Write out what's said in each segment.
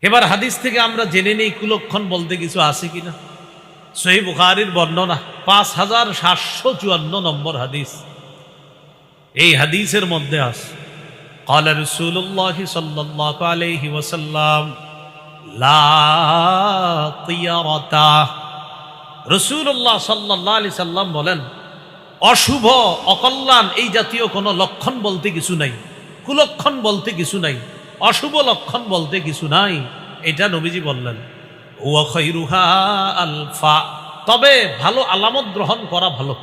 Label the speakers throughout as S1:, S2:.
S1: এবার হাদিস থেকে আমরা জেনে নেই কুলক্ষণ বলতে কিছু আছে কিনা। সহিহ বুখারীর বর্ণনা 5754 নম্বর হাদিস। এই হাদিসের মধ্যে আছে قال رسول الله صلى الله عليه وسلم لا طيرة। রাসূলুল্লাহ সাল্লাল্লাহু আলাইহি সাল্লাম বলেন, অশুভ অকল্যাণ এই জাতীয় কোনো লক্ষণ বলতে কিছু নাই, কুলক্ষণ বলতে কিছু নাই, অশুভ লক্ষণ বলতে কিছু নাই, এটা নবীজি বললেন। ওয়া খায়রুহা আলফা, তবে ভালো আলামত গ্রহণ করা ভালো।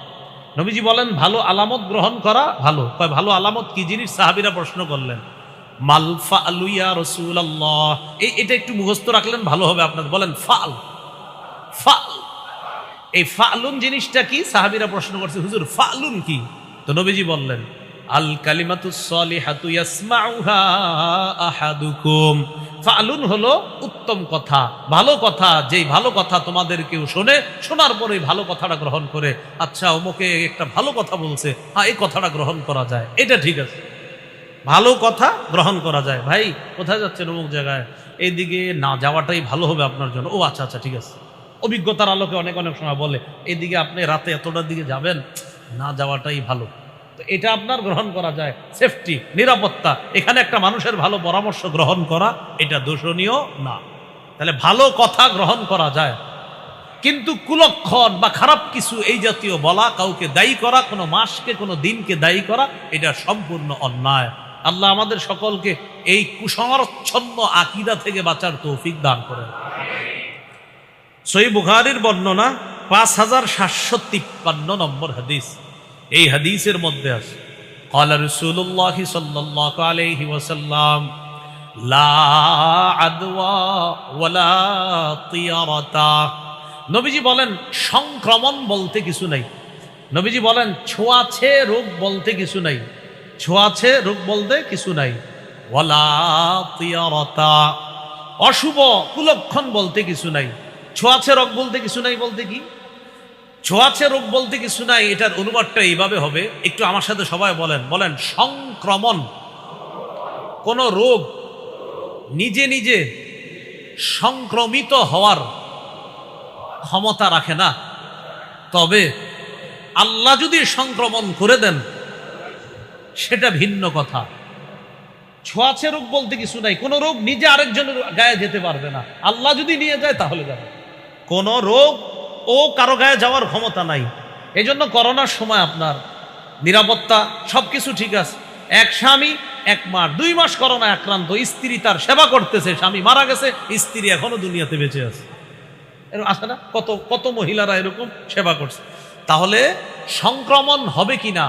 S1: নবীজি বলেন ভালো আলামত গ্রহণ করা ভালো। কয় ভালো আলামত কি জিনিস? সাহাবীরা প্রশ্ন করলেন, মাল ফালু ইয়া রাসূলুল্লাহ। এটা একটু মুখস্থ রাখলেন ভালো হবে আপনার। বলেন ফাল। ফাল, এই ফালুন জিনিসটা কি? সাহাবীরা প্রশ্ন করছে, হুজুর ফালুন কি? তো নবীজি বললেন, আল কালিমাতুস সলিহাতু ইয়াসমাউহা আহাদুকুম। ফালুন হলো উত্তম কথা, ভালো কথা। যেই ভালো কথা তোমাদের কেউ শোনে, শোনার পরে ভালো কথাটা গ্রহণ করে, আচ্ছা অমুকে একটা ভালো কথা বলছে, হ্যাঁ এই কথাটা গ্রহণ করা যায়, এটা ঠিক আছে, ভালো কথা গ্রহণ করা যায়। ভাই কোথায় যাচ্ছেন? অমুক জায়গায়, এইদিকে না যাওয়াটাই ভালো হবে আপনার জন্য। ও আচ্ছা আচ্ছা ঠিক আছে। অভিজ্ঞতার আলোকে অনেক সময় বলে, এইদিকে আপনি রাতে এতটার দিকে যাবেন, না যাওয়াটাই ভালো। তো এটা আপনার গ্রহণ করা যায়, সেফটি, নিরাপত্তা। এখানে একটা মানুষের ভালো পরামর্শ গ্রহণ করা এটা দোষণীয় না। তাহলে ভালো কথা গ্রহণ করা যায়, কিন্তু কুলক্ষণ বা খারাপ কিছু এই জাতীয় বলা, কাউকে দায়ী করা, কোনো মাসকে কোনো দিনকে দায়ী করা, এটা সম্পূর্ণ অন্যায়। আল্লাহ আমাদের সকলকে এই কুসংস্কারাচ্ছন্ন আকীদা থেকে বাঁচার তৌফিক দান করেন। সহিহ বুখারীর বর্ণনা 5753 নম্বর হাদিস। এই হাদিসের মধ্যে আছে قال رسول الله صلى الله عليه وسلم لا عدوى ولا طيرة। নবীজি বলেন সংক্রমণ বলতে কিছু নাই। নবীজি বলেন ছোঁয়াছে রোগ বলতে কিছু নাই, ছোঁয়াছে রোগ বলতে কিছু নাই। ওয়ালা তিয়ারাতা, অশুভ কুলক্ষণ বলতে কিছু নাই। ছোঁয়াছে রোগ বলতে কিছু নাই বলতে কি? ছোঁয়াছে রোগ বলতে কিছু নাই, এটার অনুবাদটা এইভাবে হবে, একটু আমার সাথে সবাই বলেন। বলেন সংক্রমণ। কোন রোগ নিজে নিজে সংক্রমিত হওয়ার ক্ষমতা রাখে না, তবে আল্লাহ যদি সংক্রমণ করে দেন সেটা ভিন্ন কথা। ছোঁয়াছে রোগ বলতে কিছু নাই, কোন রোগ নিজে আরেকজনের গায়ে যেতে পারবে না। আল্লাহ যদি নিয়ে যায় তাহলে যাবে। কোন রোগ ও কারো গায়ে যাওয়ার ক্ষমতা নাই। এই জন্য করোনার সময় আপনার নিরাপত্তা সবকিছু ঠিক আছে। এক স্বামী 1 মাস 2 মাস করোনা আক্রান্ত, স্ত্রী তার সেবা করতেছে, স্বামী মারা গেছে, স্ত্রী এখনো দুনিয়াতে বেঁচে আছে। এরকম আছে না? কত কত মহিলারা এরকম সেবা করছে। তাহলে সংক্রমণ হবে কিনা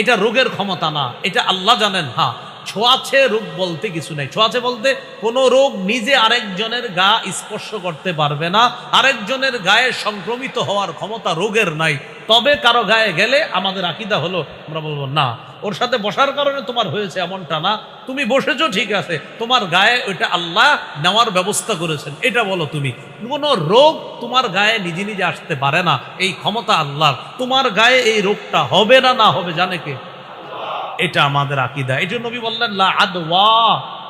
S1: এটা রোগের ক্ষমতা না, এটা আল্লাহ জানেন। হ্যাঁ, ছোঁয়াছে রোগ বলতে কিছু নাই। ছোঁয়াছে বলতে কোনো রোগ নিজে আরেকজনের গা স্পর্শ করতে পারবে না, আরেকজনের গায়ে সংক্রমিত হওয়ার ক্ষমতা রোগের নাই। তবে কারো গায়ে গেলে আমাদের আকীদা হলো, আমরা বলবো না, ওর সাথে বসার কারণে তোমার হয়েছে এমনটা না, তুমি বসেছো ঠিক আছে, তোমার গায়ে ওইটা আল্লাহ নেওয়ার ব্যবস্থা করেছেন, এটা বলো তুমি। কোনো রোগ তোমার গায়ে নিজে নিজে আসতে পারে না, এই ক্ষমতা আল্লাহর। তোমার গায়ে এই রোগটা হবে না না হবে জানে কে? এটা আমাদের আকীদা। এই জন্য নবী বললেন লা আদওয়া,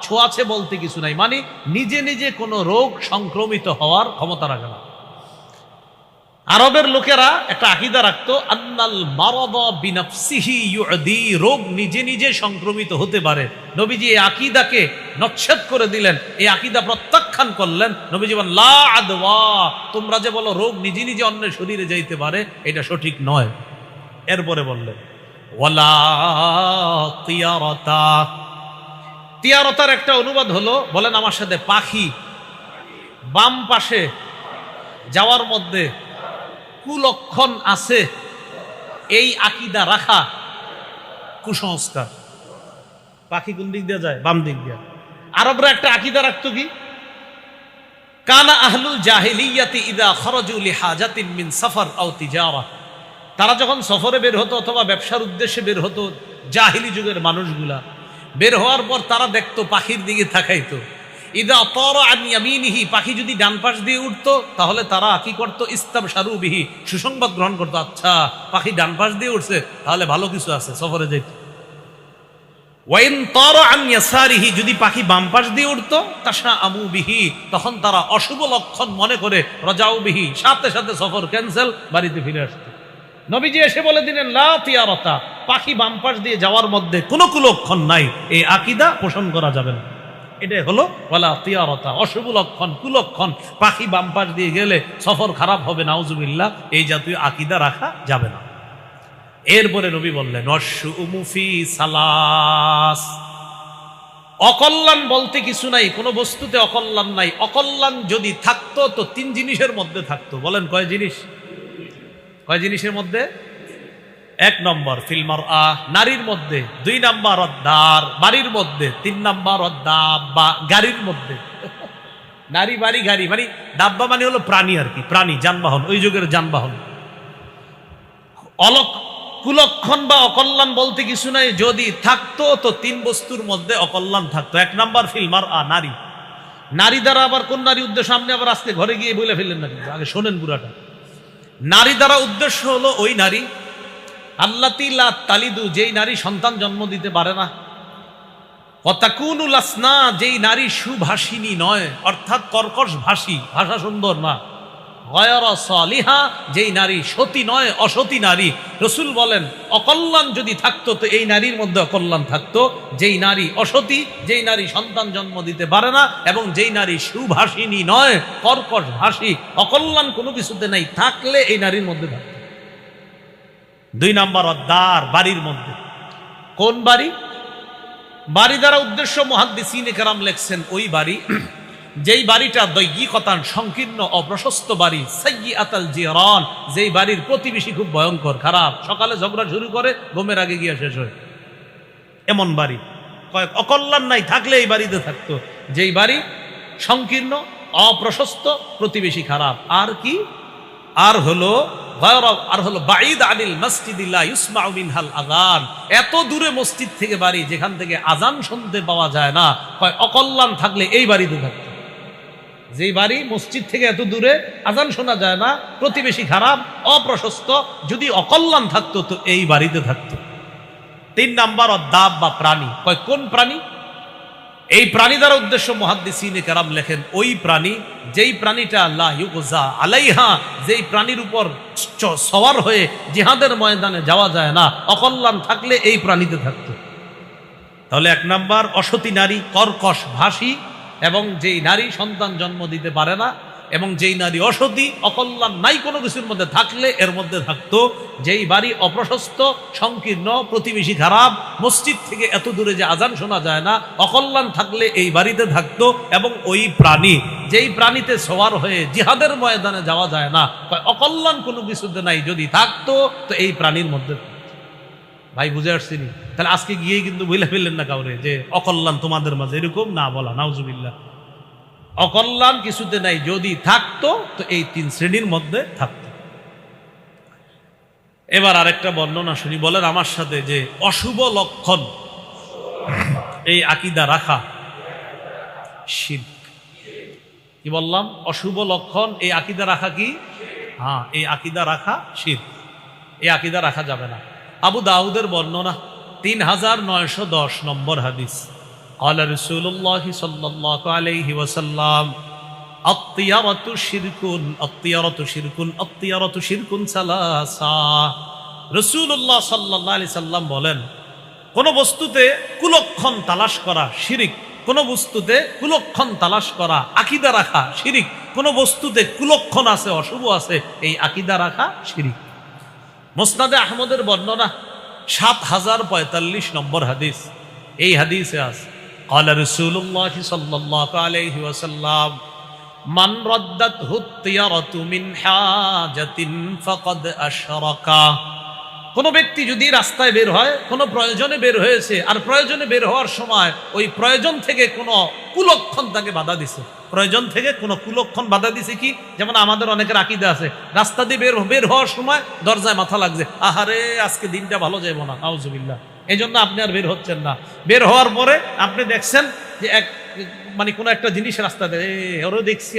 S1: ছোঁয়াছে বলতে কিছু নাই, মানে নিজে নিজে কোনো রোগ সংক্রমিত হওয়ার ক্ষমতা রাখে না। আরবের লোকেরা একটা আকীদা রাখতো, আন্নাল মারাদা বিনাফসিহি ইউদি, রোগ নিজে নিজে সংক্রমিত হতে পারে। নবীজি এই আকীদাকে নচ্ছেদ করে দিলেন, এই আকীদা প্রত্যাখ্যান করলেন। নবীজি বলেন লা আদওয়া, তোমরা যে বলো রোগ নিজে নিজে অন্যের শরীরে যাইতে পারে, এটা সঠিক নয়। এরপরে বললেন ওয়ালা তিয়ারাতা। তিয়ারতার একটা অনুবাদ হলো, বলেন আমার সাথে, পাখি বাম পাশে যাওয়ার মধ্যে কুলক্ষণ আছে, এই আকীদা রাখা কুসংস্কার। পাখি কোন দিক দিয়ে যায়? বাম দিক দিয়ে। আরবরা একটা আকীদা রাখতো কি, কানা আহলুল জাহিলিয়াতি ইযা খরাজু লিহাজাতিন মিন সফর আও তিজারা, তারা যখন সফরে বের হতো অথবা ব্যবসার উদ্দেশ্যে বের হতো, জাহিলি যুগের মানুষগুলা বের হওয়ার পর তারা দেখতো, পাখির দিকে তাকাইতো। ইদা তারা আন ইয়ামিনিহি, পাখি যদি ডান পাশ দিয়ে উঠতো তাহলে তারা কি করতো? ইস্তাবশারু বিহি, সুসংবাদ গ্রহণ করতো। আচ্ছা পাখি ডান পাশ দিয়ে উঠছে, তাহলে ভালো কিছু আছে, সফরে যেত। ওয়াইন তারা আন ইয়াসারিহি, যদি পাখি বাম পাশ দিয়ে উঠতো, তাশাআমু বিহি, তখন তারা অশুভ লক্ষণ মনে করে রাজাউ বিহি, সাথে সাথে সফর ক্যান্সেল, বাড়িতে ফিরে আসতো। নবীজি এসে বলে দিলেন লা তিয়ারাতা, পাখি বাম পাশ দিয়ে যাওয়ার মধ্যে কোনো কুলক্ষণ নাই, এই আকীদা পোষণ করা যাবে না। এটাই হলো ওয়ালা তিয়ারাতা, অশুভ লক্ষণ, কুলক্ষণ, পাখি বাম পাশ দিয়ে গেলে সফর খারাপ হবে, নাউজুবিল্লাহ, এই জাতীয় আকীদা রাখা যাবে না। এরপরে নবী বললেন ওয়াশউমু ফি সালাস, অকল্যাণ বলতে কিছু নাই, কোনো বস্তুতে অকল্যাণ নাই। অকল্যাণ যদি থাকতো তো তিন জিনিসের মধ্যে থাকতো। বলেন কয় জিনিস? কয় জিনিসের মধ্যে? এক নম্বর ফিল মারআ, নারীর মধ্যে। দুই নম্বর অদ্দার, বাড়ির মধ্যে। তিন নম্বর অদ্দাব্বা, গাড়ির মধ্যে। নারী, বাড়ি, গাড়ি, মানে দাব্বা মানে হলো প্রাণী আর কি, প্রাণী, যানবাহন, ওই যুগের যানবাহন। কুলক্ষণ বা অকল্যাণ বলতে কিছু নাই, যদি থাকতো তো তিন বস্তুর মধ্যে অকল্যাণ থাকতো। এক নাম্বার ফিল মারআ, নারী। নারী দ্বারা আবার কোন নারী উদ্দেশ্য সামনে আবার আজকে ঘরে গিয়ে বলে ফেললেন না, কিন্তু আগে শোনেন পুরাটা। নারী দ্বারা উদ্দেশ্য হলো ওই নারী আল্লাতী লা তালিদু, যেই নারী সন্তান জন্ম দিতে পারে না। ওয়াতাকুনুল আসনা, যেই নারী সুভাষিনী নয়, অর্থাৎ কর্কশ ভাষী, ভাষা সুন্দর না। গয়রা সালিহা, যেই নারী সতী নয়, অসতী নারী। রাসূল বলেন অকল্যাণ যদি থাকতো তো এই নারীর মধ্যে অকল্যাণ থাকতো, যেই নারী অসতী, যেই নারী সন্তান জন্ম দিতে পারে না, এবং যেই নারী সুভাষিনী নয়, কর্কশ ভাষী, অকল্যাণ কোনো কিছুতে নাই, থাকলে এই নারীর মধ্যে থাকতো। দুই নাম্বার অদ্দার, বাড়ির মধ্যে। কোন বাড়ি? বাড়ি দ্বারা উদ্দেশ্য মুহাদ্দিসিনে কেরাম লেখছেন ওই বাড়ি যেই বাড়িটা দৈগিকতান, সংকীর্ণ, অপ্রশস্ত বাড়ি। সাইয়্যাতাল জিরান, যেই বাড়ির প্রতিবেশী খুব ভয়ঙ্কর, খারাপ, সকালে ঝগড়া শুরু করে, ঘুমের আগে গিয়ে শেষ হয়, এমন বাড়ি। কয়েক অকল্যাণ নাই, থাকলে এই বাড়িতে থাকতো। যেই বাড়ি সংকীর্ণ, অপ্রশস্ত, প্রতিবেশী খারাপ। আর কি? আর হলো বাঈদ আনিল মসজিদ লা ইসমাউ মিনহাল আযান, এত দূরে মসজিদ থেকে বাড়ি যেখান থেকে আজান শুনতে পাওয়া যায় না। কয় অকল্যাণ থাকলে এই বাড়িতে থাকতো। যেই বাড়ি মসজিদ থেকে এত দূরে, আজান শোনা যায় না, প্রতিবেশী খারাপ, অপ্রশস্ত, যদি অকল্যাণ থাকতো তো এই বাড়িতে থাকতো। তিন নাম্বার অদ্দাব বা প্রাণী। কয় কোন প্রাণী? এই প্রাণী দ্বারা উদ্দেশ্য মুহাদ্দিসিনে কেরাম লেখেন ওই প্রাণী যেই প্রাণীটা লা ইউগজা আলাইহা, যেই প্রাণীর উপর সওয়ার হয়ে জিহাদের ময়দানে যাওয়া যায় না, অকল্যাণ থাকলে এই প্রাণীতে থাকতো। তাহলে এক নাম্বার অসতী নারী, কর্কশ ভাষী, এবং যেই নারী সন্তান জন্ম দিতে পারে না, এবং যেই নারী অসতী, অকল্যাণ নাই কোনো কিছুর মধ্যে, থাকলে এর মধ্যে থাকতো। যেই বাড়ি অপ্রশস্ত, সংকীর্ণ, প্রতিবেশী খারাপ, মসজিদ থেকে এত দূরে যে আজান শোনা যায় না, অকল্যাণ থাকলে এই বাড়িতে থাকতো। এবং ওই প্রাণী যেই প্রাণীতে সওয়ার হয়ে জিহাদের ময়দানে যাওয়া যায় না, অকল্যাণ কোনো কিছুতে নাই, যদি থাকতো তো এই প্রাণীর মধ্যে। ভাই বুঝে আসছিনি? তাহলে আজকে গিয়ে কিন্তু বলে ফেললেন না কাউরে যে অকল্যাণ তোমাদের মাঝে, এরকম না বলা, নাউজুবিল্লাহ। অকল্যাণ কিছুতে নাই, যদি থাকতো তো এই তিন শ্রেণীর মধ্যে থাকতো। এবার আরেকটা বর্ণনা শুনি, বলেন আমার সাথে, যে অশুভ লক্ষণ এই আকীদা রাখা শিরক। কি বললাম? অশুভ লক্ষণ এই আকীদা রাখা কি? হ্যাঁ, এই আকীদা রাখা শিরক, এই আকীদা রাখা যাবে না। আবু দাউদের বর্ণনা 3910 নম্বর হাদিস। قال رسول الله صلى الله عليه وسلم الطيرة شرك الطيرة شرك الطيرة شرك ثلاثة। রাসূলুল্লাহ সাল্লাল্লাহু আলাইহি সাল্লাম বলেন, কোন বস্তুতে কুলক্ষণ তালাশ করা শিরিক, কোন বস্তুতে কুলক্ষণ তালাশ করা আকীদা রাখা শিরিক, কোন বস্তুতে কুলক্ষণ আছে, অশুভ আছে, এই আকীদা রাখা শিরিক। মুসনাদে আহমদের বর্ণনা 7045 নম্বর হাদিস। এই হাদিসে আছে قال رسول الله صلى الله عليه وسلم من ردته الطيرة من حاجة فقد أشرك। কোন ব্যক্তি যদি রাস্তায় বের হয়, কোন প্রয়োজনে বের হয়েছে, আর প্রয়োজনে বের হওয়ার সময় ওই প্রয়োজন থেকে কোনো কুলক্ষণ তাকে বাধা দিছে, প্রয়োজন থেকে কোনো কুলক্ষণ বাধা দিছে। কি? যেমন আমাদের অনেকের আকীদা আছে, রাস্তা দিয়ে বের হওয়ার সময় দরজায় মাথা লাগছে, আহারে আজকে দিনটা ভালো যাইব না, নাউজুবিল্লাহ, এই জন্য আপনি আর বের হচ্ছেন না। বের হওয়ার পরে আপনি দেখছেন যে মানে কোনো একটা জিনিস রাস্তাতে, ওরও দেখছি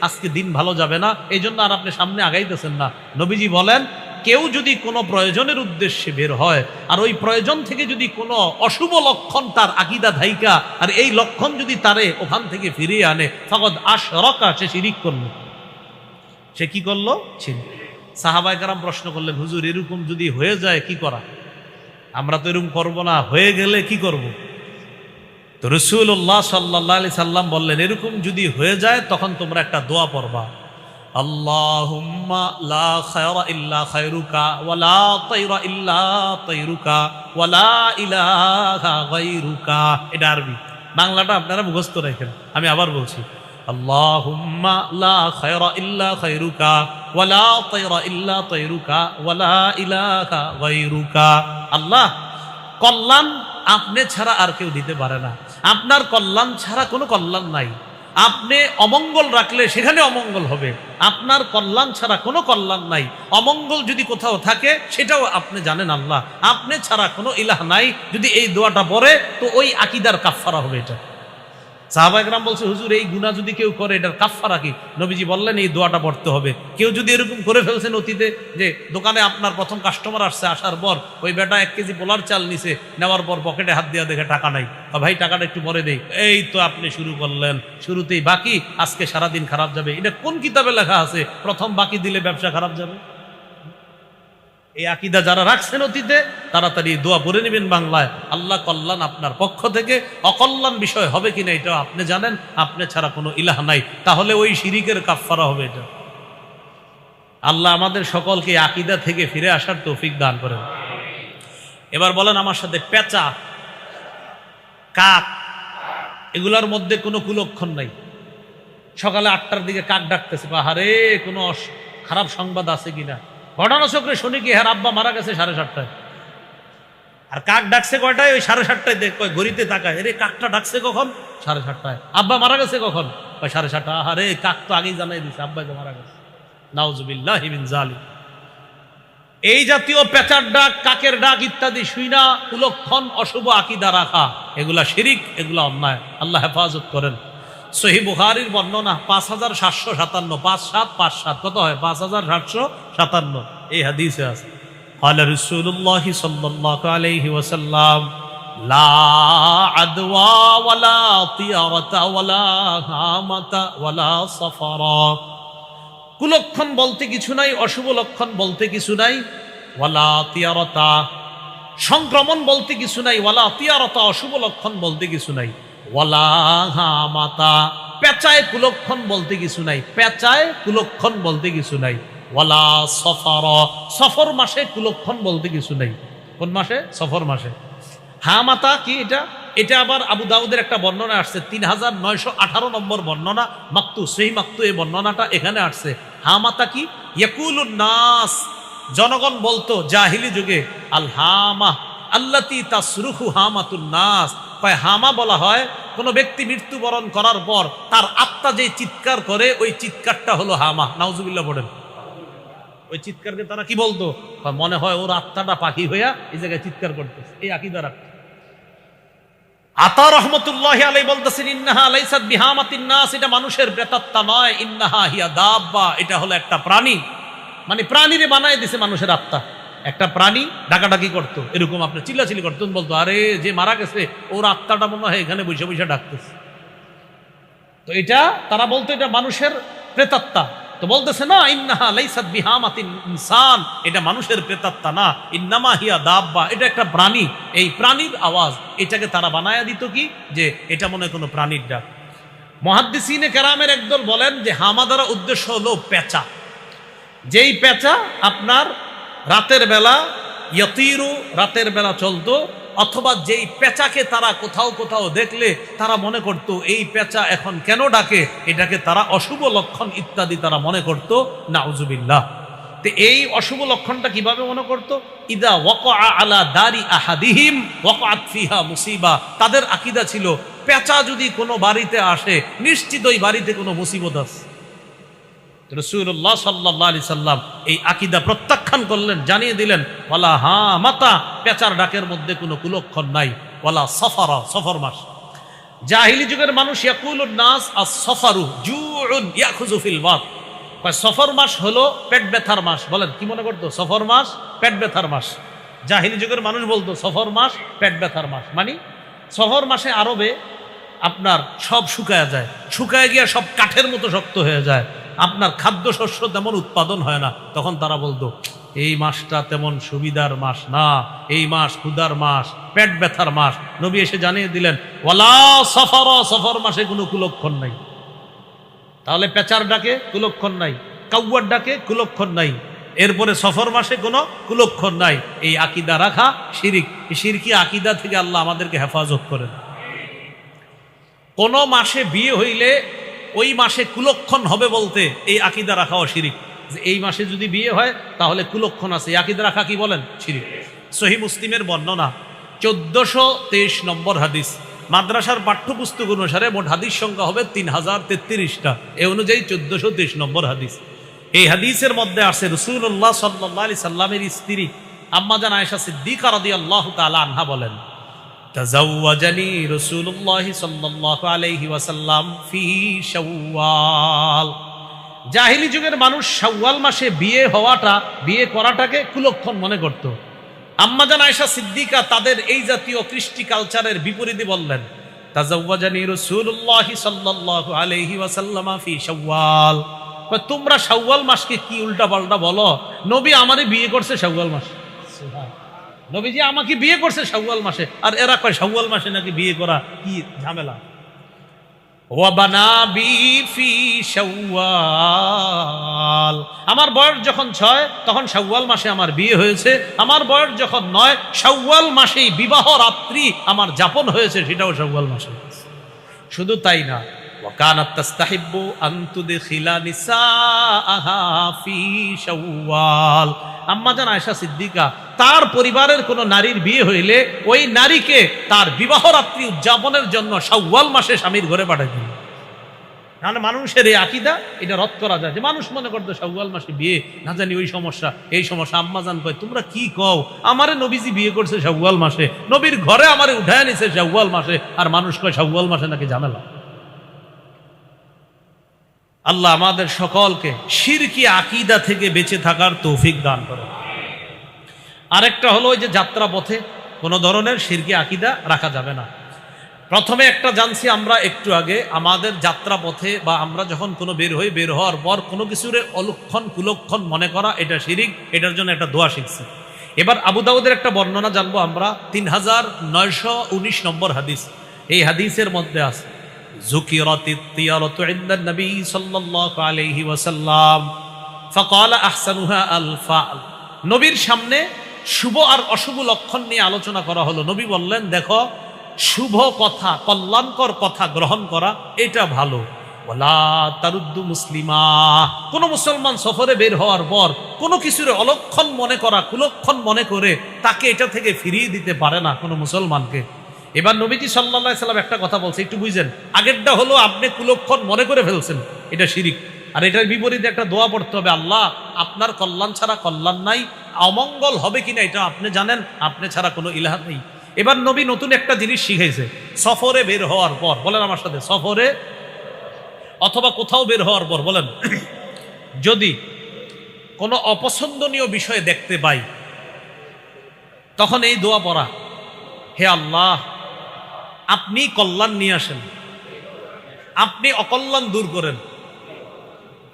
S1: আজকে দিন ভালো যাবে না, এই জন্য আর আপনি সামনে আগাইতেছেন না। নবীজি বলেন কেউ যদি কোনো প্রয়োজনের উদ্দেশ্যে বের হয় আর ওই প্রয়োজন থেকে যদি কোনো অশুভ লক্ষণ তার আকীদা ধাইকা আর এই লক্ষণ যদি তারে ওখান থেকে ফিরিয়ে আনে ফাকাদ আশরাকা, সে শিরিক করলো। সে কি করলো? শিরিক। সাহাবায়ে কেরাম প্রশ্ন করলেন, হুজুর এরকম যদি হয়ে যায় কি করা? আমরা তো এরকম করবো না, হয়ে গেলে কি করব? তো রাসূলুল্লাহ সাল্লাল্লাহু আলাইহি সাল্লাম বললেন, এরকম যদি হয়ে যায় তখন তোমরা একটা দোয়া পড়বা, আল্লাহুম্মা লা খায়রা ইল্লা খায়রুকা ওয়া লা তায়রা ইল্লা তায়রুকা ওয়া লা ইলাহা গায়রুকা। এটা আরবি, বাংলাটা আপনারা মুখস্থ রাখেন। আমি আবার বলছি, আল্লাহুম্মা লা খায়রা ইল্লা খায়রুকা ওয়া লা তায়রা ইল্লা তায়রুকা ওয়া লা ইলাহা গায়রুকা। আল্লাহ, কল্যাণ আপনি ছাড়া আর কেউ দিতে পারে না, আপনার কল্যাণ ছাড়া কোনো কল্যাণ নাই। আপনি অমঙ্গল রাখলে সেখানে অমঙ্গল হবে, আপনার কল্যাণ ছাড়া কোনো কল্যাণ নাই। অমঙ্গল যদি কোথাও থাকে সেটাও আপনি জানেন আল্লাহ, আপনি ছাড়া কোনো ইলাহ নাই। যদি এই দোয়াটা পড়ে তো ওই আকীদার কাফফারা হবে। এটা সাহাবায়ে কেরাম বলছে, হুজুর এই গুনাহ যদি কেউ করে এটার কাফফারা কি? নবীজি বললেন এই দোয়াটা পড়তে হবে। কেউ যদি এরকম করে ফেলছেন অতীতে যে দোকানে আপনার প্রথম কাস্টমার আসছে, আসার পর ওই বেটা 1 কেজি পোলার চাল নিছে, নেওয়ার পর পকেটে হাত দিয়া দেখে টাকা নাই, ভাই টাকাটা একটু পরে দেই, এই তো আপনি শুরু করলেন, শুরুতেই বাকি, আজকে সারাদিন খারাপ যাবে। এটা কোন কিতাবে লেখা আছে প্রথম বাকি দিলে ব্যবসা খারাপ যাবে? এই আকীদা যারা রাখছেন অতীতে তাড়াতাড়ি দোয়া পড়ে নেবেন বাংলায়, আল্লাহ কল্যাণ আপনার পক্ষ থেকে, অকল্যাণ বিষয় হবে কিনা এটা আপনি জানেন, আপনি ছাড়া কোনো ইলাহ নাই। তাহলে ওই শিরিকের কাফফারা হবে এটা। আল্লাহ আমাদের সকলকে আকীদা থেকে ফিরে আসার তৌফিক দান করেন। এবার বলেন আমার সাথে, পেঁচা, কাক, এগুলোর মধ্যে কোনো কুলক্ষণ নাই। সকালে 8টার দিকে কাক ডাকতেছে, আহারে কোনো খারাপ সংবাদ আছে কিনা। ঘটনাচক্রে শুনি কি হ্যাঁ আব্বা মারা গেছে 7:30টায়। আর কাক ডাকছে কয়টায়? ওই 7:30টায় দেখ, ঘড়িতে তাকায়, রে কাকটা ডাকছে কখন? 7:30টায়। আব্বা মারা গেছে কখন? 7:30টা। আরে কাক তো আগেই জানাই দিছে আব্বা যে মারা গেছে। নাউজুবিল্লাহি মিন যালিক। এই জাতীয় পেঁচার ডাক, কাকের ডাক ইত্যাদি শুইনা কুলক্ষণ অশুভ আকীদা রাখা, এগুলা শিরিক, এগুলা অন্যায়। আল্লাহ হেফাজত করেন। সহিহ বুখারীর বর্ণনা 5757, 5757 কত হয়? 5757 এই হাদিসে আছে, ক্বালা রাসূলুল্লাহ সাল্লাল্লাহু আলাইহি ওয়াসাল্লাম, লা আদওয়া ওয়ালা তিয়ারাতা ওয়ালা হামাতা ওয়ালা সাফারা। কুলক্ষণ বলতে কিছু নাই, অশুভ লক্ষণ বলতে কিছু নাই, ওয়ালা তিয়ারাতা, সংক্রমণ বলতে কিছু নাই, ওয়ালা তিয়ারাতা, অশুভ লক্ষণ বলতে কিছু নাই, ওয়ালা হামাতা, পেঁচায় কুলক্ষণ বলতে কিছু নাই, পেঁচায় কুলক্ষণ বলতে কিছু নাই, ওয়ালা সফর, সফর মাসে কুলক্ষণ বলতে কিছু নাই। কোন মাসে? সফর মাসে। হামাতা কি? এটা আবার আবু দাউদের একটা বর্ণনা আসছে, 3918 নম্বর বর্ণনা, মাকতু, সহিহ মাকতু, এই বর্ণনাটা এখানে আসছে। হামাতা কি? ইয়াকুলুন নাস, জনগণ বলতো জাহিলি যুগে, আল হামা আল্লাতী তাসরুহু হামাতুন নাস। হামা বলা হয় কোন ব্যক্তি মৃত্যুবরণ করার পর তার আত্মা যে চিৎকার করে, ওই চিৎকারটা হলো হামা। নাউজুবিল্লাহ পড়েন। ওই চিৎকারকে তারা কি বলতো? মনে হয় ওর আত্মাটা পাখি হইয়া এই জায়গায় চিৎকার করতেছে। এই আকীদা রাখতো। আতা রহমতুল্লাহি আলাইহি বলতেছেন, ইন্নাহা লাইসাত বিহামাতিন নাস, এটা মানুষের প্রেতাত্মা নয়, ইন্নাহা হিয়া দাব্বা, এটা হলো একটা প্রাণী। মানে প্রাণীরে বানায় দিছে মানুষের আত্মা। একটা প্রাণী ডাকাডাকি করতো, এরকম আপনার চিল্লাচিল্লি করতো, বলতো আরে যে মারা গেছে ওর আত্মাটা মনে হয় এখানে বসে বসে ডাকতেছে। তো এটা তারা বলতো এটা মানুষের প্রেতাত্মা। তো বলতেছে না, ইন্নাহা লাইসাত বিহামাতিন ইনসান, এটা মানুষের প্রেতাত্মা না, ইন্নামা হিয়া দাব্বা, এটা একটা প্রাণী। এই প্রাণীর আওয়াজ, এটাকে তারা বানায়া দিত কি যে এটা মনে হয় কোনো প্রাণীর ডাক। মুহাদ্দিসিনে কেরামের একদল বলেন যে হামা দ্বারা উদ্দেশ্য হলো পেঁচা। যেই পেঁচা আপনার রাতের বেলা ইয়াতিরু, রাতের বেলা চলতো, অথবা যেই পেঁচাকে তারা কোথাও কোথাও দেখলে তারা মনে করত এই পেঁচা এখন কেন ডাকে, এটাকে তারা অশুভ লক্ষণ ইত্যাদি তারা মনে করত। নাউজুবিল্লাহ। তো এই অশুভ লক্ষণটা কিভাবে মনে করত? ইদা ওয়াকা আলা দারি আহাদিহিম ওয়াকাত ফিহা মুসিবা। তাদের আকীদা ছিল পেঁচা যদি কোনো বাড়িতে আসে নিশ্চিত ওই বাড়িতে কোনো মুসিবত আছে। রাসূলুল্লাহ সাল্লাল্লাহু আলাইহি সাল্লাম এই আকীদা প্রত্যাখ্যান করলেন, জানিয়ে দিলেন ওয়ালা হামাতা, পেঁচার ডাকের মধ্যে কোনো কুলক্ষণ নাই, ওয়ালা সফারা, সফর মাস। জাহিলি যুগের মানুষ ইয়াকুলুন নাস আস-সফারু জুউন ইয়াখুযু ফিল বাত, সফর মাস হলো পেট ব্যথার মাস। বলেন কি মনে করতো? সফর মাস পেট ব্যথার মাস। জাহিলি যুগের মানুষ বলতো সফর মাস পেট ব্যথার মাস। মানে সফর মাসে আরবে আপনার সব শুকায় যায়, শুকায় গিয়ে সব কাঠের মতো শক্ত হয়ে যায়, আপনার খাদ্যশস্য তেমন উৎপাদন হয় না। তখন তারা বলতো এই মাসটা তেমন সুবিধার মাস না, এই মাস ক্ষুধার মাস, পেট ব্যথার মাস। নবী এসে জানিয়ে দিলেন ওয়ালা সফর, সফর মাসে কোনো কুলক্ষণ নাই। তাহলে পেঁচার ডাকে কুলক্ষণ নাই, কাউয়ার ডাকে কুলক্ষণ নাই, এরপরে সফর মাসে কোনো কুলক্ষণ নাই। এই আকীদা রাখা শিরিক। এই শিরকি আকীদা থেকে আল্লাহ আমাদেরকে হেফাজত করেন। কোন মাসে বিয়ে হইলে ওই মাসে কুলক্ষণ হবে বলতে এই আকীদা রাখাও শিরিক। যে এই মাসে যদি বিয়ে হয় তাহলে কুলক্ষণ আছে, এই আকীদা রাখা কি বলেন? শিরিক। সহিহ মুসলিমের বর্ণনা 1423 নম্বর হাদিস। মাদ্রাসার পাঠ্যপুস্তক অনুসারে মোট হাদিস সংখ্যা হবে 3033টা। এই অনুযায়ী 1423 নম্বর হাদিস। এই হাদিসের মধ্যে আছে রাসূলুল্লাহ সাল্লাল্লাহু আলাইহি সাল্লামের স্ত্রী আম্মাজান আয়েশা সিদ্দিকা রাদিয়াল্লাহু তাআলা আনহা বলেন তাজাওয়াজানি রাসূলুল্লাহ সাল্লাল্লাহু আলাইহি ওয়াসাল্লাম ফি শাওয়াল। জাহিলি যুগের মানুষ শাওয়াল মাসে বিয়ে করাটাকে কুলক্ষণ মনে করত। আম্মাজান আয়েশা সিদ্দিকা তাদের এই জাতীয় কৃষ্টি কালচারের বিপরীতে বললেন তাজাওয়াজানি রাসূলুল্লাহ সাল্লাল্লাহু আলাইহি ওয়াসাল্লাম ফি শাওয়াল। তোমরা শাওয়াল মাসকে কি উল্টা পাল্টা বলো? নবী আমারে বিয়ে করছে শাওয়াল মাসে। নবীজি আমাকে বিয়ে করছে শাওয়াল মাসে, আর এরা কয় শাওয়াল মাসে নাকি বিয়ে করা কি ঝামেলা। ওয়া বানাবি ফি শাওয়াল। আমার বয়স যখন 6 তখন শাওয়াল মাসে আমার বিয়ে হয়েছে। আমার বয়স যখন 9 শাওয়াল মাসেই বিবাহ রাত্রি আমার যাপন হয়েছে, সেটাও শাওয়াল মাসে। শুধু তাই না, وكانت تستحب أن تدخل نساءها في شوال। আম্মাজান আয়েশা সিদ্দিকা তার পরিবারের কোন নারীর বিয়ে হইলে ওই নারীকে তার বিবাহ রাত্রি উদযাপনের জন্য শাওয়াল মাসে স্বামীর ঘরে পাঠাতেন। মানে মানুষের এই আকীদা এটা রদ করা যায় যে মানুষ মনে করতো শাওয়াল মাসে বিয়ে, না জানি ওই সমস্যা এই সমস্যা। আম্মাজান কয় তোমরা কি কও? আমারে নবীজি বিয়ে করছে শাওয়াল মাসে, নবীর ঘরে আমারে উঠায় নিছে শাওয়াল মাসে, আর মানুষ কয় শাওয়াল মাসে নাকি ঝামেলা। আল্লাহ আমাদের সকলকে শিরকি আকীদা থেকে বেঁচে থাকার তৌফিক দান করুন। আরেকটা হলো ওই যে যাত্রা পথে কোনো ধরনের শিরকি আকীদা রাখা যাবে না। প্রথমে একটা জানছি আমরা একটু আগে, আমাদের যাত্রা পথে বা আমরা যখন কোনো বের হওয়ার পর কোনো কিছুর অলক্ষণ কুলক্ষণ মনে করা এটা শিরিক। এটার জন্য একটা দোয়া শিখছি। এবার আবু দাউদের একটা বর্ণনা জানবো আমরা, 3919 নম্বর হাদিস। এই হাদিসের মধ্যে আছে যুকিরাতিত তিয়ারাতু ইনদা নবী সাল্লাল্লাহু আলাইহি ওয়াসাল্লাম ফাকালা আহসানুহা আল ফাল। নবীর সামনে শুভ আর অশুভ লক্ষণ নিয়ে আলোচনা করা হলো। নবী বললেন দেখো, শুভ কথা, কল্যাণকর কথা গ্রহণ করা এটা ভালো। ওয়ালা তারুদ্দু মুসলিমা। কোন মুসলমান সফরে বের হওয়ার পর কোনো কিছুর অলক্ষণ মনে করা, কুলক্ষণ মনে করে তাকে এটা থেকে ফিরিয়ে দিতে পারে না কোনো মুসলমানকে। এবার নবীজি সাল্লাল্লাহু আলাইহি সাল্লাম একটা কথা বলছে, একটু বুঝেন। আগেরটা হলো আপনি কুলক্ষণ মনে করে ফেলছেন, এটা শিরিক। আর এটার বিপরীতে একটা দোয়া পড়তে হবে, আল্লাহ আপনার কল্যাণ ছাড়া কল্যাণ নাই, অমঙ্গল হবে কিনা এটা আপনি জানেন, আপনি ছাড়া কোনো ইলাহ নেই। এবার নবী নতুন একটা জিনিস শিখাইছে, সফরে বের হওয়ার পর, বলেন আমার সাথে, সফরে অথবা কোথাও বের হওয়ার পর বলেন, যদি কোনো অপছন্দনীয় বিষয় দেখতে পাই তখন এই দোয়া পড়া, হে আল্লাহ আপনি কল্যাণ নিয়ে আসেন, আপনি অকল্যাণ দূর করেন,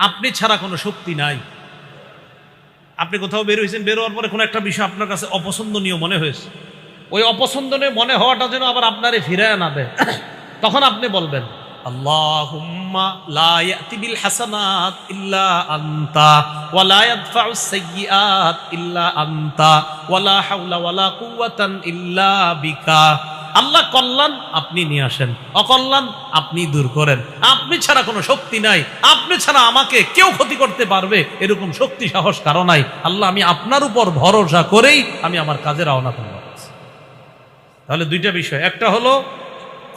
S1: আপনি ছাড়া কোনো শক্তি নাই। আপনি কোথাও বের হয়েছেন, বের হওয়ার পরে কোনো একটা বিষয় আপনার কাছে অপছন্দনীয় মনে হয়েছে, ওই অপছন্দনীয় মনে হওয়াটা যেন আবার আপনারে ফিরায় না দেয়, তখন আপনি বলবেন আল্লাহুম্মা লা ইয়াতি বিল হাসানাত ইল্লা আনতা ওয়া লা ইয়াদফাউস সাইয়্যাত ইল্লা আনতা ওয়া লা হাওলা ওয়া লা কুওয়াতান ইল্লা বিকা। আল্লাহ কল্যাণ আপনি নিয়ে আসেন, অকল্যাণ আপনি দূর করেন, আপনি ছাড়া কোনো শক্তি নাই, আপনি ছাড়া আমাকে কেউ ক্ষতি করতে পারবে এরকম শক্তি সাহস কারো নাই। আল্লাহ আমি আপনার উপর ভরসা করেই আমি আমার কাজে রওনা করব। তাহলে দুইটা বিষয়, একটা হলো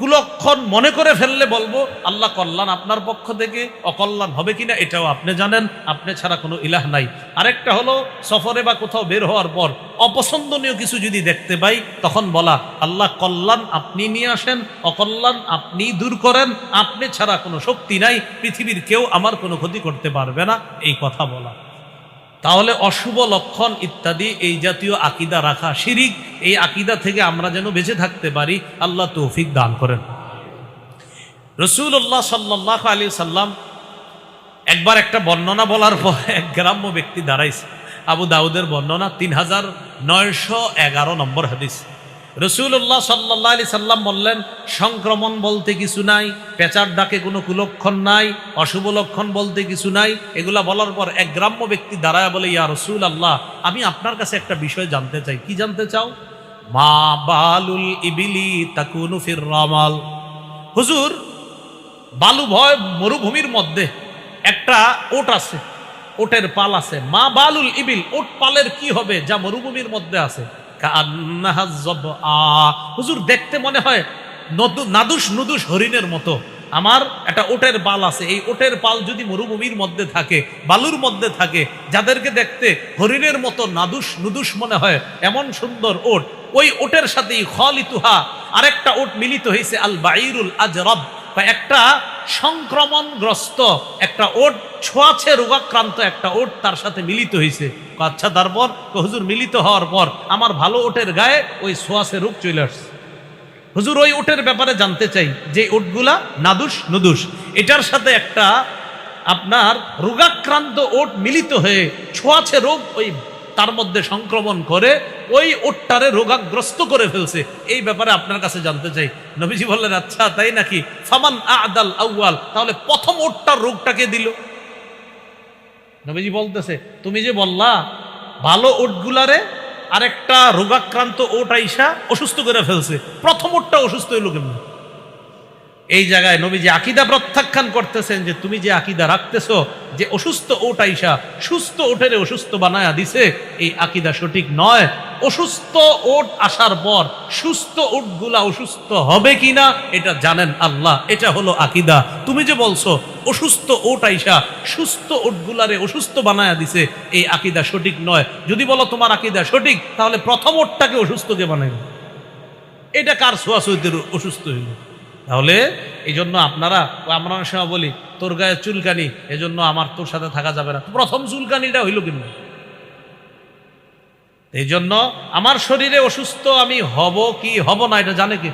S1: কুলক্ষণ মনে করে ফেললে বলবো আল্লাহ কল্যাণ আপনার পক্ষ থেকে, অকল্যাণ হবে কিনা এটাও আপনি জানেন, আপনি ছাড়া কোনো ইলাহ নাই। আরেকটা হলো সফরে বা কোথাও বের হওয়ার পর অপছন্দনীয় কিছু যদি দেখতে পাই তখন বলা আল্লাহ কল্যাণ আপনি নিয়ে আসেন, অকল্যাণ আপনি দূর করেন, আপনি ছাড়া কোনো শক্তি নাই, পৃথিবীর কেউ আমার কোনো ক্ষতি করতে পারবে না, এই কথা বলা। তাহলে অশুভ লক্ষণ ইত্যাদি এই জাতীয় আকীদা রাখা শিরিক, এই আকীদা থেকে আমরা যেন বেঁচে থাকতে পারি, আল্লাহ তৌফিক দান করেন। রাসূলুল্লাহ সাল্লাল্লাহু আলাইহি সাল্লাম একবার একটা বর্ণনা বলার পর এক গ্রাম্য ব্যক্তি দাঁড়াইছে। আবু দাউদের বর্ণনা, 3911 নম্বর হাদিস। রাসূলুল্লাহ সাল্লাল্লাহু আলাইহি সাল্লাম বললেন, সংক্রমণ বলতে কিছু নাই, পেঁচার ডাকে কোনো কুলক্ষণ নাই, অশুভ লক্ষণ বলতে কিছু নাই। এগুলা বলার পর এক গ্রাম্য ব্যক্তি দাঁড়ায় বলে, ইয়া রাসূলুল্লাহ, আমি আপনার কাছে একটা বিষয় জানতে চাই। কি জানতে চাও? মা বালুল ইবিলি তাকুনু ফির রামাল। হুজুর, বালু ভয় মরুভূমির মধ্যে একটা ওট আছে, ওটের পাল আছে। মা বালুল ইবিল, ওট পালের কি হবে যা মরুভূমির মধ্যে আছে? হুজুর, দেখতে মনে হয় নাদুস নুদুস হরিণের মতো। আমার একটা ওটের পাল আছে, এই ওটের পাল যদি মরুভূমির মধ্যে থাকে, বালুর মধ্যে থাকে, যাদেরকে দেখতে হরিণের মতো নাদুস নুদুস মনে হয়, এমন সুন্দর ওট, ওই ওটের সাথেই খালিতুহা আরেকটা ওট মিলিত হয়েছে, আল বাইরুল আজরাব, একটা সংক্রমণগ্রস্ত একটা ওট, ছোঁয়াছে রোগাক্রান্ত একটা ওট তার সাথে মিলিত হয়েছে। আচ্ছা, তারপর? হুজুর, মিলিত হওয়ার পর আমার ভালো ওটের গায়ে ওই ছোঁয়াছে রোগ চলে আসছে। হুজুর, ওই ওটের ব্যাপারে জানতে চাই, যে ওটগুলা নাদুস নুদুস, এটার সাথে একটা আপনার রোগাক্রান্ত ওট মিলিত হয়ে ছোঁয়াছে রোগ ওই তার মধ্যে সংক্রমণ করে ওই ওটটারে রোগাগ্রস্ত করে ফেলছে, এই ব্যাপারে আপনার কাছে জানতে চাই। নবীজি বললেন, আচ্ছা তাই নাকি? ফামান আদাল আউয়াল, তাহলে প্রথম ওটটার রোগটাকে দিল। নবীজি বলতেছে, তুমি যে বললা ভালো ওটগুলারে আরেকটা রোগাক্রান্ত ওট আইসা অসুস্থ করে ফেলছে, প্রথম ওটটা অসুস্থ হইল কেমন? এই জায়গায় নবীজি আকীদা প্রত্যাখ্যান করতেছেন যে তুমি যে আকীদা রাখতেছো যে অসুস্থ ওট আইসা সুস্থ ওটের অসুস্থ বানায়া দিছে, এই আকীদা সঠিক নয়। অসুস্থ ওট আসার পর সুস্থ ওটগুলা অসুস্থ হবে কিনা এটা জানেন আল্লাহ, এটা হলো আকীদা। তুমি যে বলছো অসুস্থ ওট আইসা সুস্থ ওটগুলারে অসুস্থ বানায়া দিছে, এই আকীদা সঠিক নয়। যদি বলো তোমার আকীদা সঠিক, তাহলে প্রথম ওটটাকে অসুস্থকে বানাইবে, এটা কার ছোঁয়াছুঁইতে অসুস্থ হইল? তাহলে এই জন্য আপনারা, আমরা অনেক সময় বলি তোর গায়ে চুলকানি, এজন্য আমার তোর সাথে থাকা যাবে না। প্রথম চুলকানিটা হইল কিন্তু। এই জন্য আমার শরীরে অসুস্থ আমি হব কি হব না এটা জানে কি?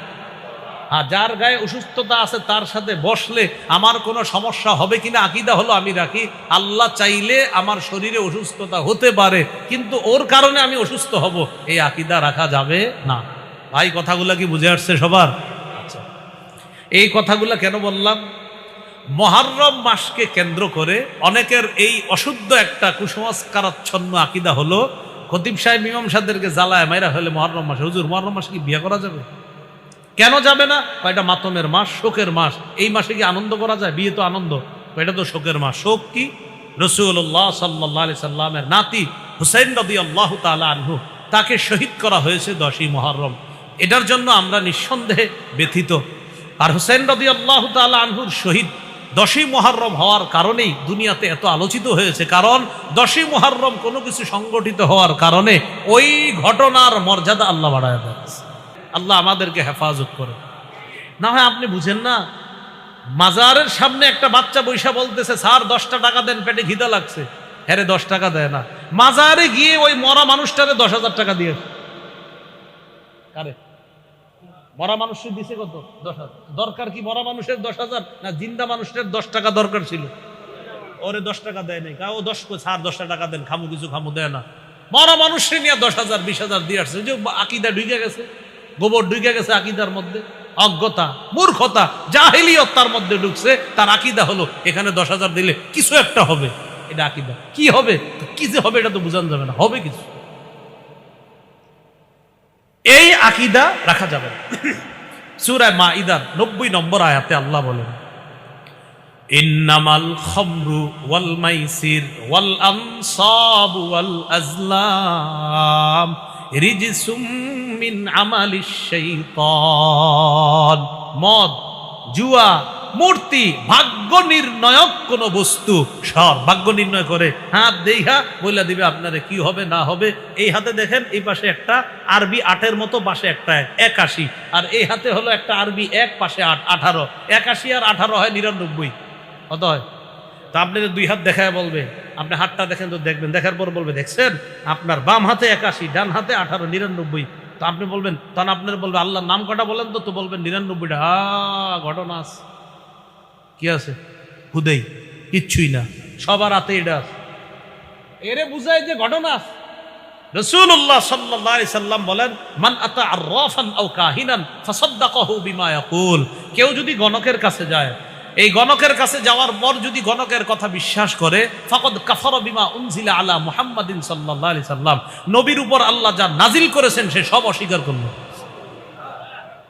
S1: হ্যাঁ, যার গায়ে অসুস্থতা আছে তার সাথে বসলে আমার কোনো সমস্যা হবে কিনা আকীদা হলো আমি রাখি, আল্লাহ চাইলে আমার শরীরে অসুস্থতা হতে পারে, কিন্তু ওর কারণে আমি অসুস্থ হব, এই আকীদা রাখা যাবে না। ভাই, কথাগুলা কি বুঝে আসছে সবার? এই কথাগুলো কেন বললাম? মুহররম মাসকে কেন্দ্র করে অনেকের এই অশুদ্ধ একটা কুসংস্কারাচ্ছন্ন আকীদা হলো, খতিব সাহেব ইমাম সাহেবদেরকে জ্বালায় মাইরা হলে মুহররম মাসে, হুজুর মুহররম মাসে কি বিয়ে করা যাবে? কেন যাবে না? এটা মাতমের মাস, শোকের মাস, এই মাসে কি আনন্দ করা যায়? বিয়ে তো আনন্দ, এটা তো শোকের মাস। শোক কি? রাসূলুল্লাহ সাল্লাল্লাহু আলাইহি সাল্লামের নাতি হুসাইন রাদিয়াল্লাহু তাআলা আনহু, তাকে শহীদ করা হয়েছে 10ই মুহররম। এটার জন্য আমরা নিঃসন্দেহে ব্যথিত। আর হুসাইন রাদিয়াল্লাহু তাআলা আনহুর শহীদ 10ই মুহররম হওয়ার কারণেই দুনিয়াতে এত আলোচিত হয়েছে, কারণ 10ই মুহররম কোনো কিছু সংগঠিত হওয়ার কারণে ওই ঘটনার মর্যাদা আল্লাহ বাড়ায় দিয়েছে। আল্লাহ আমাদেরকে হেফাজত করে। না হয় আপনি বুঝেন না, মাজারের সামনে একটা বাচ্চা বৈশা বলতেছে, স্যার 10টা টাকা দেন, পেটে খিদা লাগছে। হ্যাঁ, 10 টাকা দেয় না, মাজারে গিয়ে ওই মরা মানুষটারে 10,000 টাকা দিয়ে। কারে? মরা মানুষের দিছে কত? 10,000। দরকার কি মরা মানুষের 10,000? না জিন্দা মানুষের 10 টাকা দরকার ছিল, ওরে 10 টাকা দেয় নাই। ও 10 স্যার 10টা টাকা দেন, খামু কিছু, খামু দেয় না। মরা মানুষের নিয়ে 10,000 20,000 দিয়ে আসছে। যে আকীদা ঢুকে গেছে, গোবর ঢুকে গেছে আকীদার মধ্যে, অজ্ঞতা মূর্খতা জাহেলিয়ত তার মধ্যে ঢুকছে। তার আকীদা হলো এখানে 10,000 দিলে কিছু একটা হবে, এটা আকীদা। কি হবে? কি যে হবে এটা তো বোঝানো যাবে না, হবে কিছু। এই আকীদা রাখা যাবে না। সূরা মাইদার 90 নম্বর আয়াতে আল্লাহ বলেন, ইন্নামাল খামরু ওয়াল মাইসির ওয়াল আনসাবু ওয়াল আজলাম রিজসুম মিন আমালিশ শাইতান। মদ, জুয়া, মূর্তি, ভাগ্য নির্ণয়ক কোন বস্তু সব ভাগ্য নির্ণয় করে হাত দেখা বলে দিবে আপনারে কি হবে না হবে। এই হাতে দেখেন এই পাশে একটা আরবি 8-এর মতো, পাশে একটা 81, আর এই হাতে হলো একটা আরবি 1, পাশে 8, 18। 81 আর 18 হয় 99। কত হয়? তা আপনি দুই হাত দেখায় বলবে, আপনি হাতটা দেখেন তো দেখবেন, দেখার পর বলবে দেখছেন আপনার বাম হাতে 81, ডান হাতে 18, 99। তো আপনি বলবেন, তখন আপনার বলবে আল্লাহর নাম কটা বলেন তো বলবেন 99টা। ঘটনা আছে, কি আছে? হুদেই কিচ্ছুই না, সবার হাতে এটা আছে। এরে বুঝায় যে ঘটনা আছে। রাসূলুল্লাহ সাল্লাল্লাহু আলাইহি সাল্লাম বলেন, মান আতা আররাফান আও কাহিনান ফাসাদ্দাকাহু বিমা ইয়াকুল। কেউ যদি গণকের কাছে যায়, এই গণকের কাছে যাওয়ার পর যদি গণকের কথা বিশ্বাস করে, ফাকাদ কাফারা বিমা উনজিলা আলা মুহাম্মাদিন সাল্লাল্লাহু আলাইহি সাল্লাম, নবীর উপর আল্লাহ যা নাজিল করেছেন সে সব অস্বীকার করলো।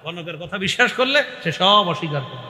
S1: গণকের কথা বিশ্বাস করলে সে সব অস্বীকার করলো।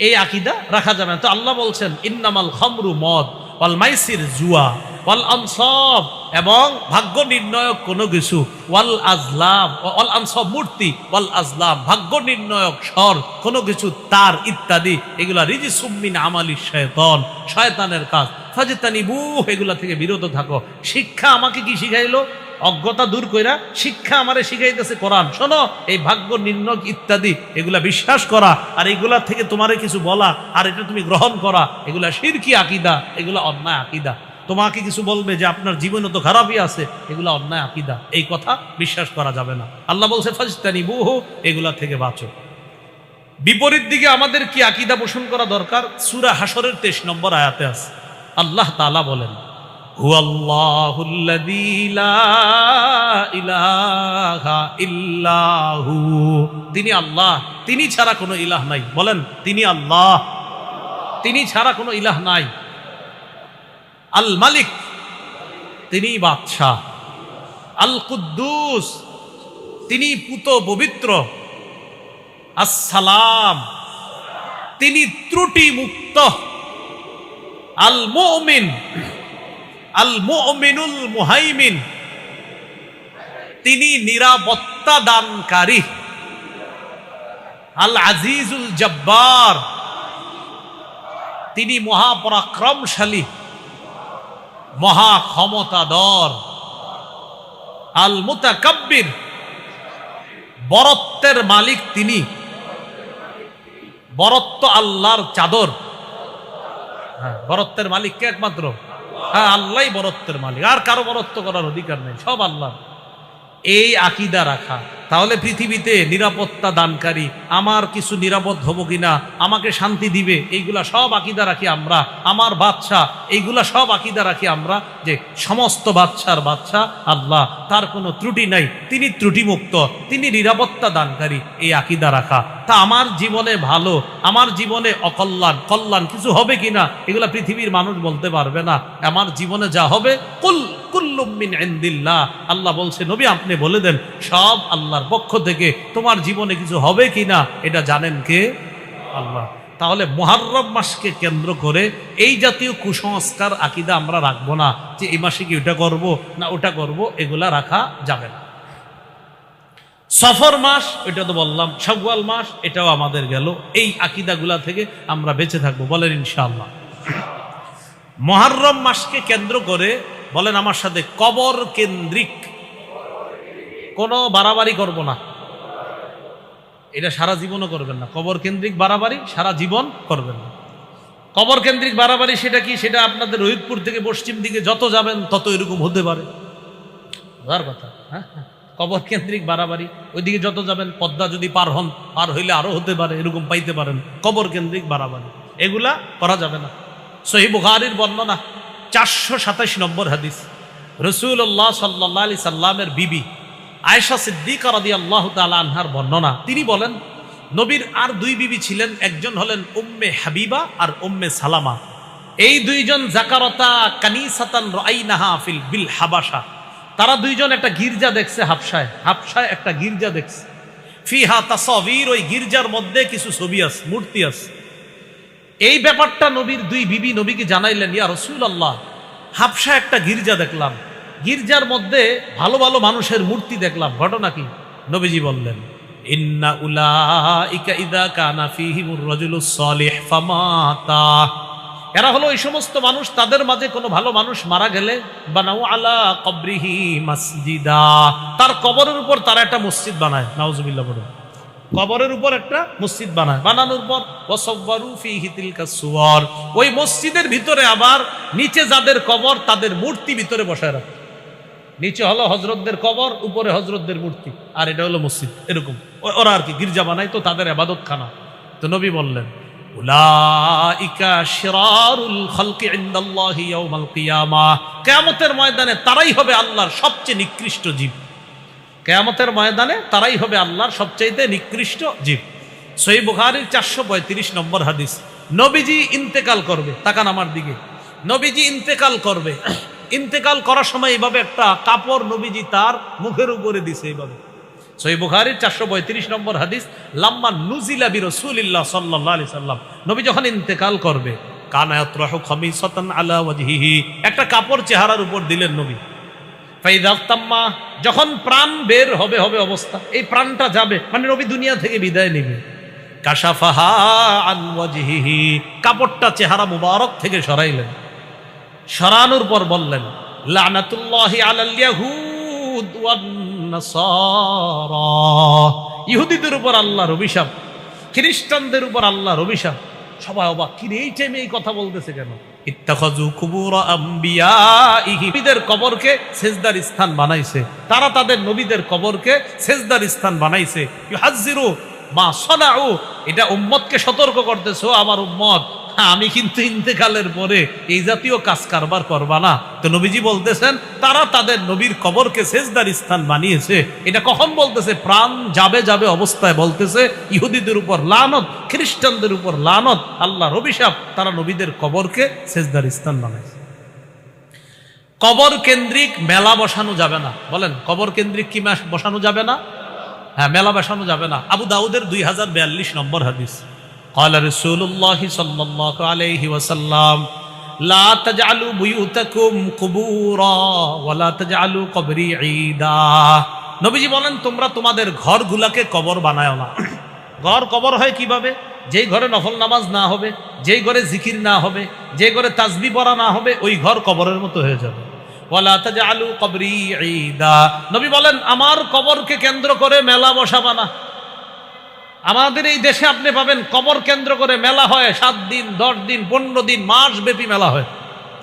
S1: এই আকীদা রাখা যাবে না। তো আল্লাহ বলছেন, ইন্নামাল খামরু মদ, ওয়াল মাইসির জুয়া, ওয়াল আনসাব এবং ভাগ্য নির্ণয়ক কোনো কিছু, ওয়াল আজলাম, ওয়াল আনসাব মূর্তি, ওয়াল আজলাম ভাগ্য নির্ণয়ক স্বর কোনো কিছু, তার ইত্যাদি, এগুলা রিজিসুম মিন আমালিশ শায়তান, শয়তানের কাজ। ফাজতানিবুহু, এগুলা থেকে বিরত থাকো। শিক্ষা আমাকে কি শিখাইলো? অজ্ঞতা দূর কইরা শিক্ষা আমারে শিখাইতেছে কোরআন। শোনো, এই ভাগ্য নির্ণয় ইত্যাদি এগুলা বিশ্বাস করা, আর এগুলা থেকে তোমারে কিছু বলা আর এটা তুমি গ্রহণ করা, এগুলা শিরকি আকীদা, এগুলা অন্যায় আকীদা। তোমাকে কিছু বলবে যে আপনার জীবনে তো খারাপই আছে, এগুলা অন্যায় আকীদা, এই কথা বিশ্বাস করা যাবে না। আল্লাহ বলছে ফাজতানিবুহু, এগুলা থেকে বাঁচো। বিপরীত দিকে আমাদের কি আকীদা পোষণ করা দরকার? সূরা হাশরের 23 নম্বর আয়াতে আছে, আল্লাহ তাআলা বলেন, হুয়াল্লাহুল্লাযী লা ইলাহা ইল্লাহু, তিনি আল্লাহ, তিনি ছাড়া কোনো ইলাহ নাই। বলেন, তিনি আল্লাহ, তিনি ছাড়া কোনো ইলাহ নাই। আল মালিক, তিনি বাদশাহ। আল কুদ্দুস, তিনি পুত পবিত্র। আসসালাম, তিনি ত্রুটি মুক্ত। আল মুমিন, আল মুমিনুল মুহাইমিন, তিনি নিরাপত্তা দানকারী। আল আজিজুল জব্বার, তিনি মহাপরাক্রমশালী, মহা ক্ষমতাধর। আল মুতাকাব্বির, বরত্বের মালিক তিনি। বরত্ব আল্লাহর চাদর। হ্যাঁ, বরত্বের মালিক কে? একমাত্র হ্যাঁ, আল্লাহই বরত্বের মালিক, আর কারো বরত্ব করার অধিকার নেই, সব আল্লাহ। এই আকীদা রাখা, তাহলে পৃথিবীতে নিরাপত্তা দানকারী, আমার কিছু নিরাপদ হব কিনা, আমাকে শান্তি দিবে, এইগুলা সব আকীদা রাখি আমরা। আমার বাদশা, এইগুলা সব আকীদা রাখি আমরা যে সমস্ত বাদশার বাদশা আল্লাহ, তার কোনো ত্রুটি নাই, তিনি ত্রুটিমুক্ত, তিনি নিরাপত্তা দানকারী। এই আকীদা রাখা। তা আমার জীবনে ভালো, আমার জীবনে অকল্যাণ, কল্যাণ কিছু হবে কিনা, এগুলা পৃথিবীর মানুষ বলতে পারবে না। আমার জীবনে যা হবে, কুল কুল্লুম মিন ইনদিল্লাহ, আল্লাহ বলছে নবী আপনি বলে দেন সব আল্লাহর পক্ষ থেকে। তোমার জীবনে কিছু হবে কিনা এটা জানেন কে? আল্লাহ। তাহলে মুহররম মাসকে কেন্দ্র করে এই জাতীয় কুসংস্কার আকীদা আমরা রাখবো না, যে এই মাসে কি ওটা করব না ওটা করব, এগুলা রাখা যাবে না। সফর মাস, এটা তো বললাম, শাওয়াল মাস, এটাও আমাদের গেল। এই আকীদাগুলা থেকে আমরা বেঁচে থাকবো, বলেন ইনশাআল্লাহ। মুহররম মাসকে কেন্দ্র করে বলেন আমার সাথে, কবর কেন্দ্রিক কোনো বাড়াবাড়ি করব না। এটা সারা জীবনও করবেন না। কবর কেন্দ্রিক বাড়াবাড়ি সারা জীবন করবেন না। কবর কেন্দ্রিক বাড়াবাড়ি সেটা কি? সেটা আপনাদের রোহিতপুর থেকে পশ্চিম দিকে যত যাবেন তত এরকম হতে পারে, বোঝার কথা। হ্যাঁ, কবর কেন্দ্রিক বাড়াবাড়ি, ওইদিকে যত যাবেন, পদ্মা যদি পার হন, পার হইলে আরো হতে পারে, এরকম পাইতে পারেন। কবর কেন্দ্রিক বাড়াবাড়ি এগুলা করা যাবে না। সহিহ বুখারীর বর্ণনা 427 নম্বর হাদিস, রাসূলুল্লাহ সাল্লাল্লাহু আলাইহি সাল্লামের বিবি আয়েশা সিদ্দিকা রাদিয়াল্লাহু তাআলা আনহার বর্ণনা। তিনি বলেন, নবীর আর দুই বিবি ছিলেন, একজন হলেন উম্মে হাবিবা আর উম্মে সালামা। এই দুইজন যাকারতা কানিসাতান রাআইনাহা ফিল বিল হাবাশা, তারা দুইজন একটা গির্জা দেখছে হাবশায়। হাবশায় একটা গির্জা দেখছে। ফিহা তাসাবির, ওই গির্জার মধ্যে কিছু ছবি আছে, মূর্তি আছে। এই ব্যাপারটা নবীর দুই বিবি নবীকে জানাইলেন, ইয়া রাসূলুল্লাহ, হাবশায় একটা গির্জা দেখলাম, গির্জার মধ্যে ভালো ভালো মানুষের মূর্তি দেখলাম, ঘটনা কি? নবীজি বললেন, ইন্না উলাইকা ইযা কানা ফীহিমুর রাজুলুস সালিহ ফামাতা, এরা হলো এই সমস্ত মানুষ, তাদের মাঝে কোনো ভালো মানুষ মারা গেলে বানাউ আলা কবরিহি মাসজিদা, তার কবরের উপর তারা একটা মসজিদ বানায়। নাউজুবিল্লাহ বলে, কবরের উপর একটা মসজিদ বানায়, বানানোর পর ওয়াসাওয়ারু ফীহি তিলকা সুওয়ার, ওই মসজিদের ভিতরে আবার নিচে যাদের কবর তাদের মূর্তি ভিতরে বসায় রাখে। নিচে হলো হযরতদের কবর, উপরে হযরতদের মূর্তি, আর এটা হলো মসজিদ। এরকম ওরা আর কি গির্জা বানায়, তো তাদের ইবাদতখানা। তো নবী বললেন উলাইকা শিরারুল খালকি ইনদাল্লাহি ইয়াউমাল কিয়ামাহ, কিয়ামতের ময়দানে তারাই হবে আল্লাহর সবচেয়ে নিকৃষ্ট জীব। কিয়ামতের ময়দানে তারাই হবে আল্লাহর সবচেয়ে নিকৃষ্ট জীব। সহিহ বুখারীর 435 নম্বর হাদিস। নবীজি ইন্তেকাল করবে, তাকান আমার দিকে, নবীজি ইন্তেকাল করবে। ইন্তেকাল করার সময় এইভাবে একটা কাপড় নবীজি তার মুখের উপরে দিছে এইভাবে। সহিহ বুখারীর 435 নম্বর হাদিস। লাম্মা নুজিলা বিরাসূলিল্লাহ সাল্লাল্লাহু আলাইহি সাল্লাম, নবী যখন ইন্তেকাল করবে, কানা ইয়াতরাহু খামিসাতান আলা ওয়াজহিহি, একটা কাপড় চেহারার উপর দিলেন নবী। ফাইযা তাম্মা, যখন প্রাণ বের হবে অবস্থা, এই প্রাণটা যাবে মানে নবী দুনিয়া থেকে বিদায় নেবে, কাশাফাহা আন ওয়াজহিহি, কাপড়টা চেহারা মুবারক থেকে সরাইলেন। সরানোর পর বললেন লানাতুল্লাহি আলাল ইয়াহুদ ওয়ান নাসারা, ইহুদিদের উপর আল্লাহর অভিশাপ, খ্রিস্টানদের উপর আল্লাহর অভিশাপ। সবাই অবাক, কি রে এই টাইমে এই কথা বলতেছে কেন? ইত্তাখাযু কুবুর আমবিয়াইহি, নবীদের কবরকে সেজদার স্থান বানাইছে, তারা তাদের নবীদের কবরকে সেজদার স্থান বানাইছে। ইউহাজ্জিরু মা সানাউ, এটা উম্মতকে সতর্ক করতেছো, আমার উম্মত আমি কিন্তু ইন্তেকালের পরে এই জাতীয় কাজ কারবার করবা না। তো নবীজি বলতেছেন তারা তাদের নবীর কবরকে সেজদার স্থান বানিয়েছে। এটা কখন বলতেছে? প্রাণ যাবে যাবে অবস্থায় বলতেছে। ইহুদিদের উপর লানত, খ্রিস্টানদের উপর লানত, আল্লাহর অভিশাপ, তারা নবীদের কবরকে সেজদার স্থান বানাইছে। কবর কেন্দ্রিক মেলা বসানো যাবে না। বলেন, কবর কেন্দ্রিক কি বসানো যাবে না? হ্যাঁ, মেলা বসানো যাবে না। আবু দাউদের 2042 নম্বর হাদিস। قال رسول الله صلى الله عليه وسلم لا تجعلوا بيوتكم قبورا ولا تجعلوا قبري عيدا, নবীজি বলেন তোমরা তোমাদের ঘরগুলাকে কবর বানায়ো না। ঘর কবর হয় কিভাবে? যেই ঘরে নফল নামাজ না হবে, যেই ঘরে জিকির না হবে, যে ঘরে তাসবিহ পড়া না হবে, ওই ঘর কবরের মতো হয়ে যাবে। ওয়ালা তাজআলু কবরি ঈদা, নবী বলেন আমার কবরকে কেন্দ্র করে মেলা বসাবা না। আমাদের এই দেশে আপনি পাবেন কবর কেন্দ্র করে মেলা হয়, 7 দিন 10 দিন 15 দিন মাস ব্যাপী মেলা হয়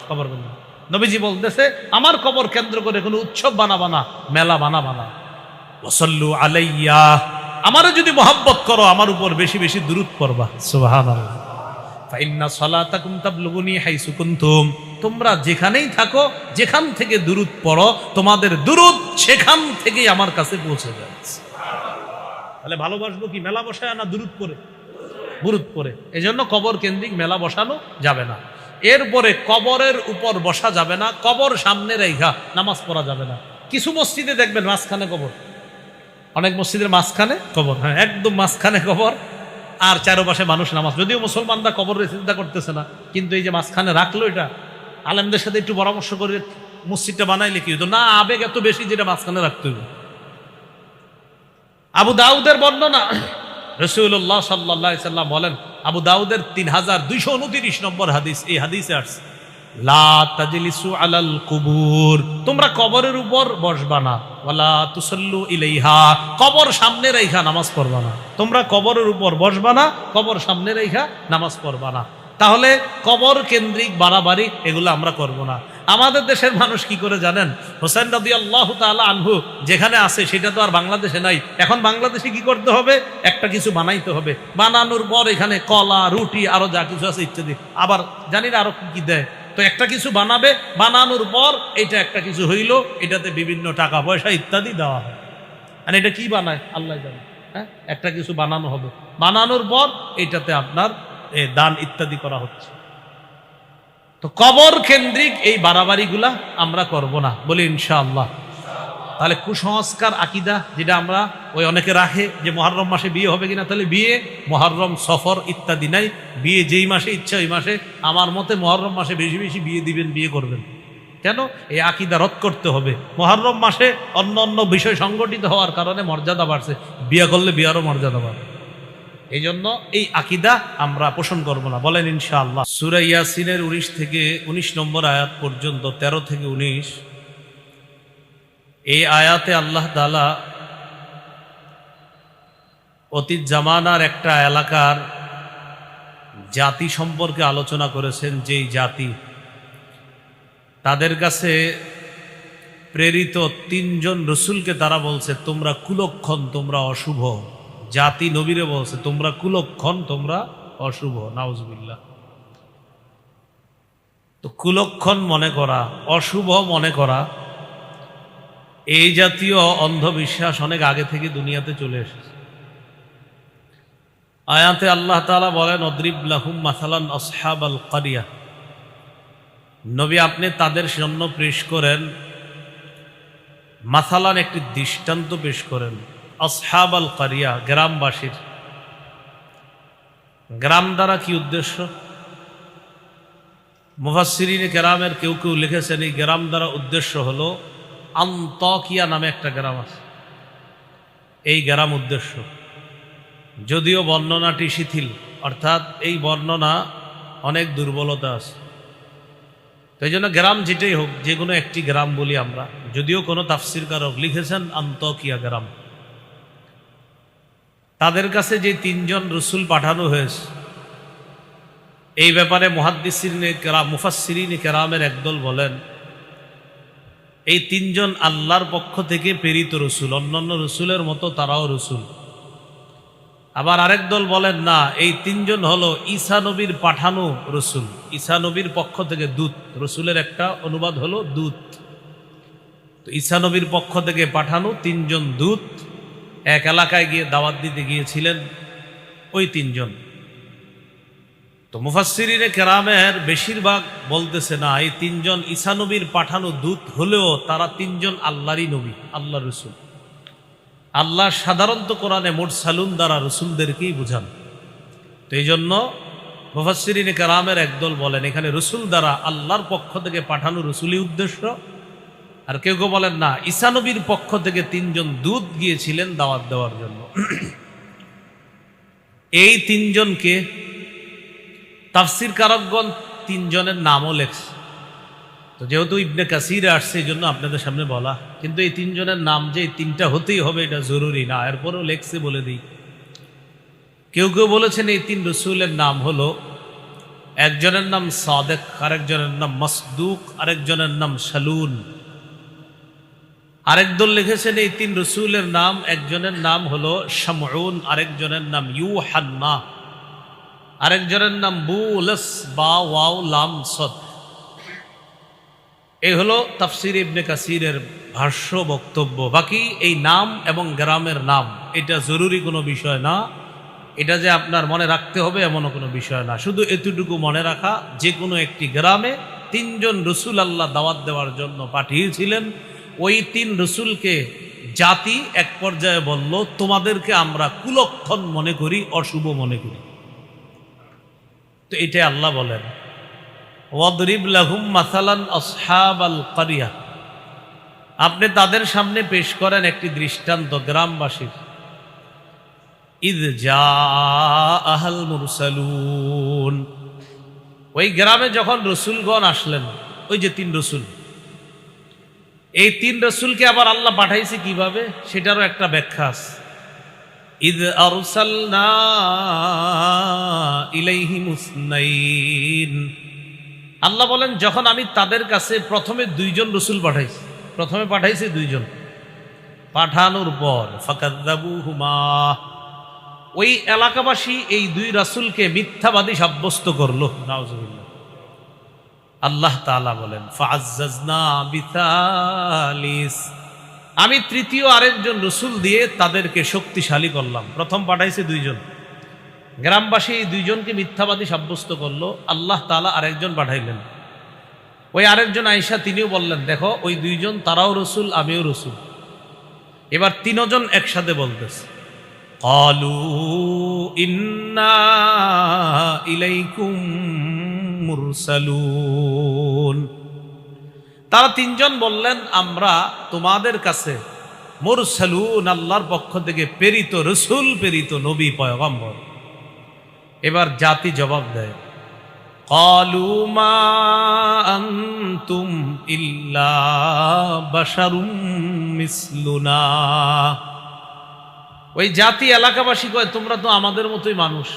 S1: কবর কেন্দ্র। নবীজি বলতেছে আমার কবর কেন্দ্র করে কোনো উৎসব বানাবা না, মেলা বানাবা না। ওয়াসাল্লু আলাইয়া, আমারে যদি মহব্বত করো আমার উপর বেশি বেশি দুরূদ পড়বা। সুবহানাল্লাহ। ফাইন্না সালাতাকুম তাবলুগুনি হাইসু কুনতুম, তোমরা যেখানেই থাকো যেখান থেকে দুরূদ পড়ো তোমাদের দুরূদ সেখান থেকেই আমার কাছে পৌঁছে যাচ্ছে। তাহলে ভালোবাসবো কি মেলা বসায় না দুরূদ পড়ে? দুরূদ পড়ে। এজন্য কবর কেন্দ্রিক মেলা বসানো যাবে না। এরপরে কবরের উপর বসা যাবে না, কবর সামনে রেখা নামাজ পড়া যাবে না। কিছু মসজিদে দেখবেন মাঝখানে কবর, অনেক মসজিদের মাঝখানে কবর, হ্যাঁ একদম মাঝখানে কবর, আর চারপাশে মানুষ নামাজ। যদিও মুসলমানরা কবরের চিন্তা করতেছে না, কিন্তু এই যে মাঝখানে রাখলো, এটা আলেমদের সাথে একটু পরামর্শ করে মসজিদটা বানাইলে কি হতো না, আবেগ এত বেশি যেটা মাঝখানে রাখতে হবে। আবু দাউদের বর্ণনা, রাসূলুল্লাহ সাল্লাল্লাহু আলাইহি সাল্লাম বলেন, আবু দাউদের 3229 নম্বর হাদিস, এই হাদিসে আসছে লা তাজলিসু আলাল কুবুর, তোমরা কবরের উপর বসবা না। ওয়ালা তুসাল্লু ইলাইহা, কবর সামনে রাইখা নামাজ পড়বা না। তোমরা কবরের উপর বসবা না, কবর সামনে রাইখা নামাজ পড়বা না। তাহলে কবর কেন্দ্রিক বাড়াবাড়ি এগুলো আমরা করব না। আমাদের দেশের মানুষ কি করে জানেন? হোসেন রাদিয়াল্লাহু তাআলা আনহু যেখানে আছে সেটা তো আর বাংলাদেশে নাই। এখন বাংলাদেশে কি করতে হবে? একটা কিছু বানাইতে হবে, বানানোর পর এখানে কলা রুটি আরো যা কিছু আছে ইত্যাদি, আবার জানি না আরো কি দেয়। তো একটা কিছু বানাবে, বানানোর পর এটা একটা কিছু হইল, এটাতে বিভিন্ন টাকা পয়সা ইত্যাদি দেওয়া হয়। আর এটা কি বানায় আল্লাহ জানে। হ্যাঁ, একটা কিছু বানানো হবে, বানানোর পর এটাতে আপনার দান ইত্যাদি করা হচ্ছে। তো কবর কেন্দ্রিক এই বাড়াবাড়িগুলা আমরা করব না, বলি ইনশাআল্লাহ। তাহলে কুসংস্কার আকীদা যেটা আমরা ওই অনেকে রাখে যে মুহররম মাসে বিয়ে হবে কিনা, তাহলে বিয়ে মুহররম সফর ইত্যাদি নাই, বিয়ে যেই মাসে ইচ্ছা ওই মাসে। আমার মতে মুহররম মাসে বেশি বেশি বিয়ে দিবেন, বিয়ে করবেন। কেন? এই আকীদা রদ করতে হবে। মুহররম মাসে অন্য অন্য বিষয় সংগঠিত হওয়ার কারণে মর্যাদা বাড়ছে, বিয়া করলে বিয়ারও মর্যাদা পাবে। এই জন্য এই আকীদা আমরা পোষণ করব না, বলেন ইনশাআল্লাহ। সূরা ইয়াসিনের 19 থেকে 19 নম্বর আয়াত পর্যন্ত, 13 থেকে 19, এই আয়াতে আল্লাহ তাআলা অতীত জামানার একটা এলাকার জাতি সম্পর্কে আলোচনা করেছেন। যেই জাতি, তাদের কাছে প্রেরিত 3 জন রসুলকে তারা বলছে তোমরা কুলক্ষণ, তোমরা অশুভ। জাতি নবীরে বলছে তোমরা কুলক্ষণ, তোমরা অশুভ। নাউজুবিল্লাহ। তো কুলক্ষণ মনে করা, অশুভ মনে করা, এই জাতীয় অন্ধবিশ্বাস অনেক আগে থেকে দুনিয়াতে চলে এসেছে। আয়াতে আল্লাহ তাআলা বলেন অদ্রিব লাহুম মাসালান আসহাবাল কারিয়া, নবী আপনি তাদের জন্য পেশ করেন মাসালান, একটি দৃষ্টান্ত পেশ করেন। আসহাবাল কারিয়া, গ্রামবাসীর। গ্রাম দ্বারা কি উদ্দেশ্য? মুফাসসিরিনে কেরামের কেউ কেউ লিখেছেন এই গ্রাম দ্বারা উদ্দেশ্য হলো আন্তকিয়া নামে একটা গ্রাম আছে, এই গ্রাম উদ্দেশ্য। যদিও বর্ণনাটি শিথিল, অর্থাৎ এই বর্ণনা অনেক দুর্বলতা আছে। তো এই জন্য গ্রাম যেটাই হোক, যে কোনো একটি গ্রাম বলি আমরা, যদিও কোনো তাফসিরকারক লিখেছেন আন্তকিয়া গ্রাম। তাদের কাছে যে 3 জন রসুল পাঠানো হয়েছে, এই ব্যাপারে মুফাসসিরিনে কেরামের একদল বলেন এই 3 জন আল্লাহর পক্ষ থেকে প্রেরিত রসুল, অন্যান্য রসুলের মতো তারাও রসুল। আবার আরেক দল বলেন না, এই 3 জন হলো ঈসা নবীর পাঠানো রসুল, ঈসা নবীর পক্ষ থেকে দূত। রসুলের একটা অনুবাদ হলো দূত। তো ঈসা নবীর পক্ষ থেকে পাঠানো 3 জন দূত এক এলাকায় গিয়ে দাওয়াত দিতে গিয়েছিলেন, ওই 3 জন। তো মুফাসসিরিনে কেরামের বেশিরভাগ বলতেছে না, এই 3 জন ঈসা নবীর পাঠানো দূত হলেও তারা 3 জন আল্লাহরই নবী, আল্লাহর রসুল। আল্লাহ সাধারণত কোরআনে মুরসালুন দ্বারা রসুলদেরকেই বুঝান। তো এই জন্য মুফাসসিরিনে কেরামের একদল বলেন এখানে রসুল দ্বারা আল্লাহর পক্ষ থেকে পাঠানো রসুলই উদ্দেশ্য। আর কেউ কেউ বলেন না, ঈসা নবীর পক্ষ থেকে 3 জন দূত গিয়েছিলেন দাওয়াত দেওয়ার জন্য। এই 3 জনকে তাফসীরকারকগণ 3 জনের নামও লেখছে। তো যেহেতু ইবনে কাসিরে আসছে এই জন্য আপনাদের সামনে বলা, কিন্তু এই 3 জনের নাম যে 3টা হতেই হবে এটা জরুরি না, এরপরও লেখছে বলে দিই। কেউ কেউ বলেছেন এই 3 রসুলের নাম হলো, একজনের নাম সাদেক, আরেকজনের নাম মাসদুক, আরেকজনের নাম শালুন। আরেক দল লিখেছেন এই 3 রসুলের নাম, একজনের নাম হলো শামউন, আরেকজনের নাম ইউহান্না, আরেকজনের নাম বুলস বা ওয়াও লাম সদ। এই হলো তাফসির ইবনে কাসিরের ভাষ্য বক্তব্য। বাকি এই নাম এবং গ্রামের নাম এটা জরুরি কোনো বিষয় না, এটা যে আপনার মনে রাখতে হবে এমনও কোনো বিষয় না। শুধু এতটুকু মনে রাখা, যে কোনো একটি গ্রামে 3 জন রসুল আল্লাহ দাওয়াত দেওয়ার জন্য পাঠিয়েছিলেন। ওই 3 রসুলকে জাতি এক পর্যায়ে বলল তোমাদেরকে আমরা কুলক্ষণ মনে করি, অশুভ মনে করি। তো এটা আল্লাহ বলেন ওয়াদরিব লাহুম মাসালান আসহাবাল কারিয়া, আপনি তাদের সামনে পেশ করেন একটি দৃষ্টান্ত গ্রামবাসীর। ইয জাআল মুরসালুন, ওই গ্রামে যখন রসুলগণ আসলেন, ওই যে 3 রসুল, এই 3 রসুলকে আবার আল্লাহ পাঠাইছে কিভাবে সেটারও একটা ব্যাখ্যা আছে। ইয আরসালনা ইলাইহিম ইসনাইন, আল্লাহ বলেন যখন আমি তাদের কাছে প্রথমে 2 জন রসুল পাঠাইছি, প্রথমে পাঠাইছি 2 জন, পাঠানোর পর ফাকাযযাবুহুমা, ওই এলাকাবাসী এই 2 রাসূলকে মিথ্যাবাদী সাব্যস্ত করলো। নাউজুবিল্লাহ। আল্লাহ তাআলা বলেন ফাআজ্জাজনা বিসালিস, আমি তৃতীয় আরেকজন রসুল দিয়ে তাদেরকে শক্তিশালী করলাম। প্রথম পাঠাইছে 2 জন, গ্রামবাসী এই 2 জনকে মিথ্যাবাদী সাব্যস্ত করলো, আল্লাহ তাআলা আরেকজন পাঠাইলেন। ওই আরেকজন আয়েশা তিনিও বললেন দেখো ওই 2 জন তারাও রসুল, আমিও রসুল। এবার 3 জন একসাথে বলতেছে ক্বালু ইন্না ইলাইকুম মুরসালুন, তারা 3 জন বললেন আমরা তোমাদের কাছে মুরসালুন, আল্লাহর পক্ষ থেকে প্রেরিত রসুল, প্রেরিত নবী, পয়গম্বর। এবার জাতি জবাব দেয়, ক্বালু মা আনতুম ইল্লা বাশারুম মিসলুনা। ওই জাতি এলাকাবাসী কয়, তোমরা তো আমাদের মতোই মানুষ,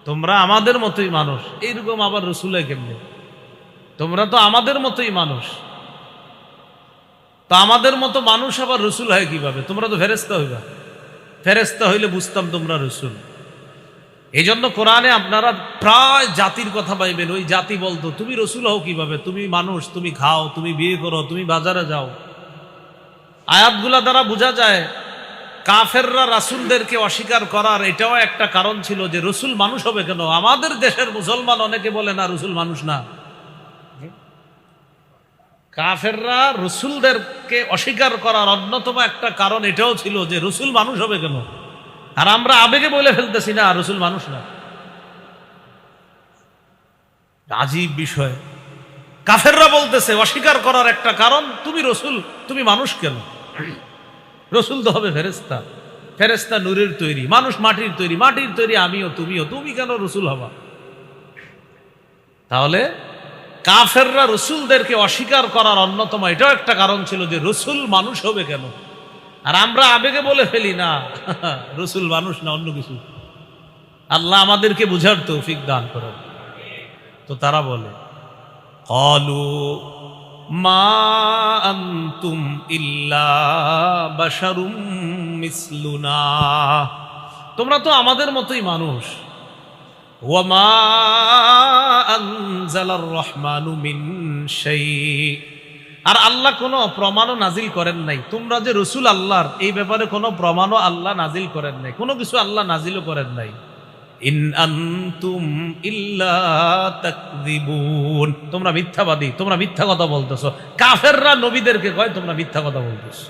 S1: তোমরা আমাদের মতোই মানুষ। এইরকম আবার রসুল হয় কেমনে? তোমরা তো আমাদের মতোই মানুষ, তো আমাদের মতো মানুষ আবার রসুল হয় কিভাবে? তোমরা তো ফেরেশতা হইবা, ফেরেশতা হইলে বুঝতাম তোমরা রসুল। এই জন্য কোরআনে আপনারা প্রায় জাতির কথা পাইবেন, ওই জাতি বলতো তুমি রসুল হও কিভাবে? তুমি মানুষ, তুমি খাও, তুমি বিয়ে করো, তুমি বাজারে যাও। আয়াতগুলা দ্বারা বোঝা যায় কাফেররা রাসূলদেরকে অস্বীকার করার এটাও একটা কারণ ছিল যে রসুল মানুষ হবে কেন? আমাদের দেশের মুসলমান অনেকে বলে না রসুল মানুষ না। কাফেররা রসুলদেরকে অস্বীকার করার অন্যতম একটা কারণ এটাও ছিল যে রসুল মানুষ হবে কেন? আর আমরা আবেগে বলে ফেলতেছি না রসুল মানুষ না। আজীব বিষয়। কাফেররা বলতেছে অস্বীকার করার একটা কারণ, তুমি রসুল, তুমি মানুষ কেন? রসুল তো হবে ফেরেশতা, ফেরেশতা নূরের তৈরি, মানুষ মাটির তৈরি, মাটির তৈরি আমিও তুমিও, তুমি কেন রসুল হবা? তাহলে কাফেররা রসুলদেরকে অস্বীকার করার অন্যতম এটাও একটা কারণ ছিল যে রসুল মানুষ হবে কেন? আর আমরা আবেগে বলে ফেলি না রসুল মানুষ না, অন্য কিছু। আল্লাহ আমাদেরকে বুঝার তৌফিক দান করেন। তো তারা বলে ক্বালু মা আনতুম ইল্লা বাশারুম মিসলুনা, তোমরা তো আমাদের মতোই মানুষ। ওয়া মা আনজালার রহমানু মিন শাই, আর আল্লাহ কোনো প্রমাণও নাজিল করেন নাই। তোমরা যে রসুল আল্লাহর, এই ব্যাপারে কোনো প্রমাণও আল্লাহ নাজিল করেন নাই, কোনো কিছু আল্লাহ নাজিলও করেন নাই। ইন আনতুম ইল্লা তাকযিবুন, তোমরা মিথ্যাবাদী, তোমরা মিথ্যা কথা বলতেছো। কাফেররা নবীদেরকে কয় তোমরা মিথ্যা কথা বলতেছো।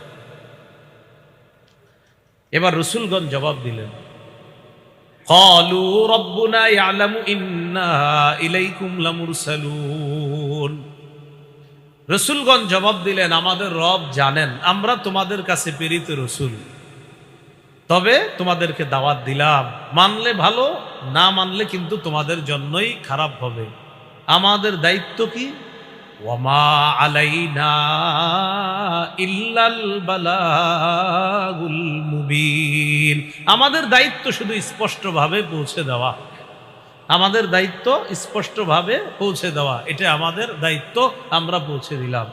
S1: এবার রসুলগণ জবাব দিলেন, ক্বালু রাব্বুনা ইয়ালামু ইন্না ইলাইকুম লামুরসালুন। রসুলগণ জবাব দিলেন, আমাদের রব জানেন আমরা তোমাদের কাছে প্রেরিত রসুল, তবে তোমাদেরকে দাওয়াত দিলাম, মানলে ভালো, না মানলে কিন্তু তোমাদের জন্যই খারাপ হবে। আমাদের দায়িত্ব কি? ওয়ামা আলাইনা ইল্লাল বালাগুল মুবিন, আমাদের দায়িত্ব শুধু স্পষ্টভাবে পৌঁছে দেওয়া, আমাদের দায়িত্ব স্পষ্টভাবে পৌঁছে দেওয়া, এটা আমাদের দায়িত্ব, আমরা পৌঁছে দিলাম।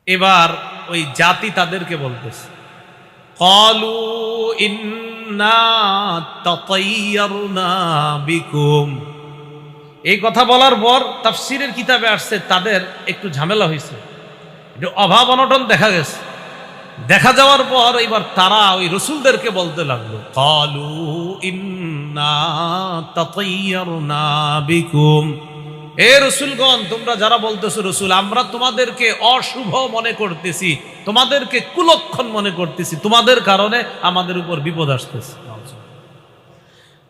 S1: এবার ওই জাতি তাদেরকে বলতেছে, ক্বালু ইন্না তাতায়্যারনা বিকুম। এই কথা বলার পর তাফসীরের কিতাবে আসছে তাদের একটু ঝামেলা হয়েছে, একটু অভাব অনটন দেখা গেছে। দেখা যাওয়ার পর এবার তারা ওই রসুলদেরকে বলতে লাগলো, ক্বালু ইন্না তাতায়্যারনা বিকুম, এ রসুলগণ তোমরা যারা বলতেছো রসুল, আমরা তোমাদেরকে অশুভ মনে করতেছি, তোমাদেরকে কুলক্ষণ মনে করতেছি, তোমাদের কারণে আমাদের উপর বিপদ আসতেছে।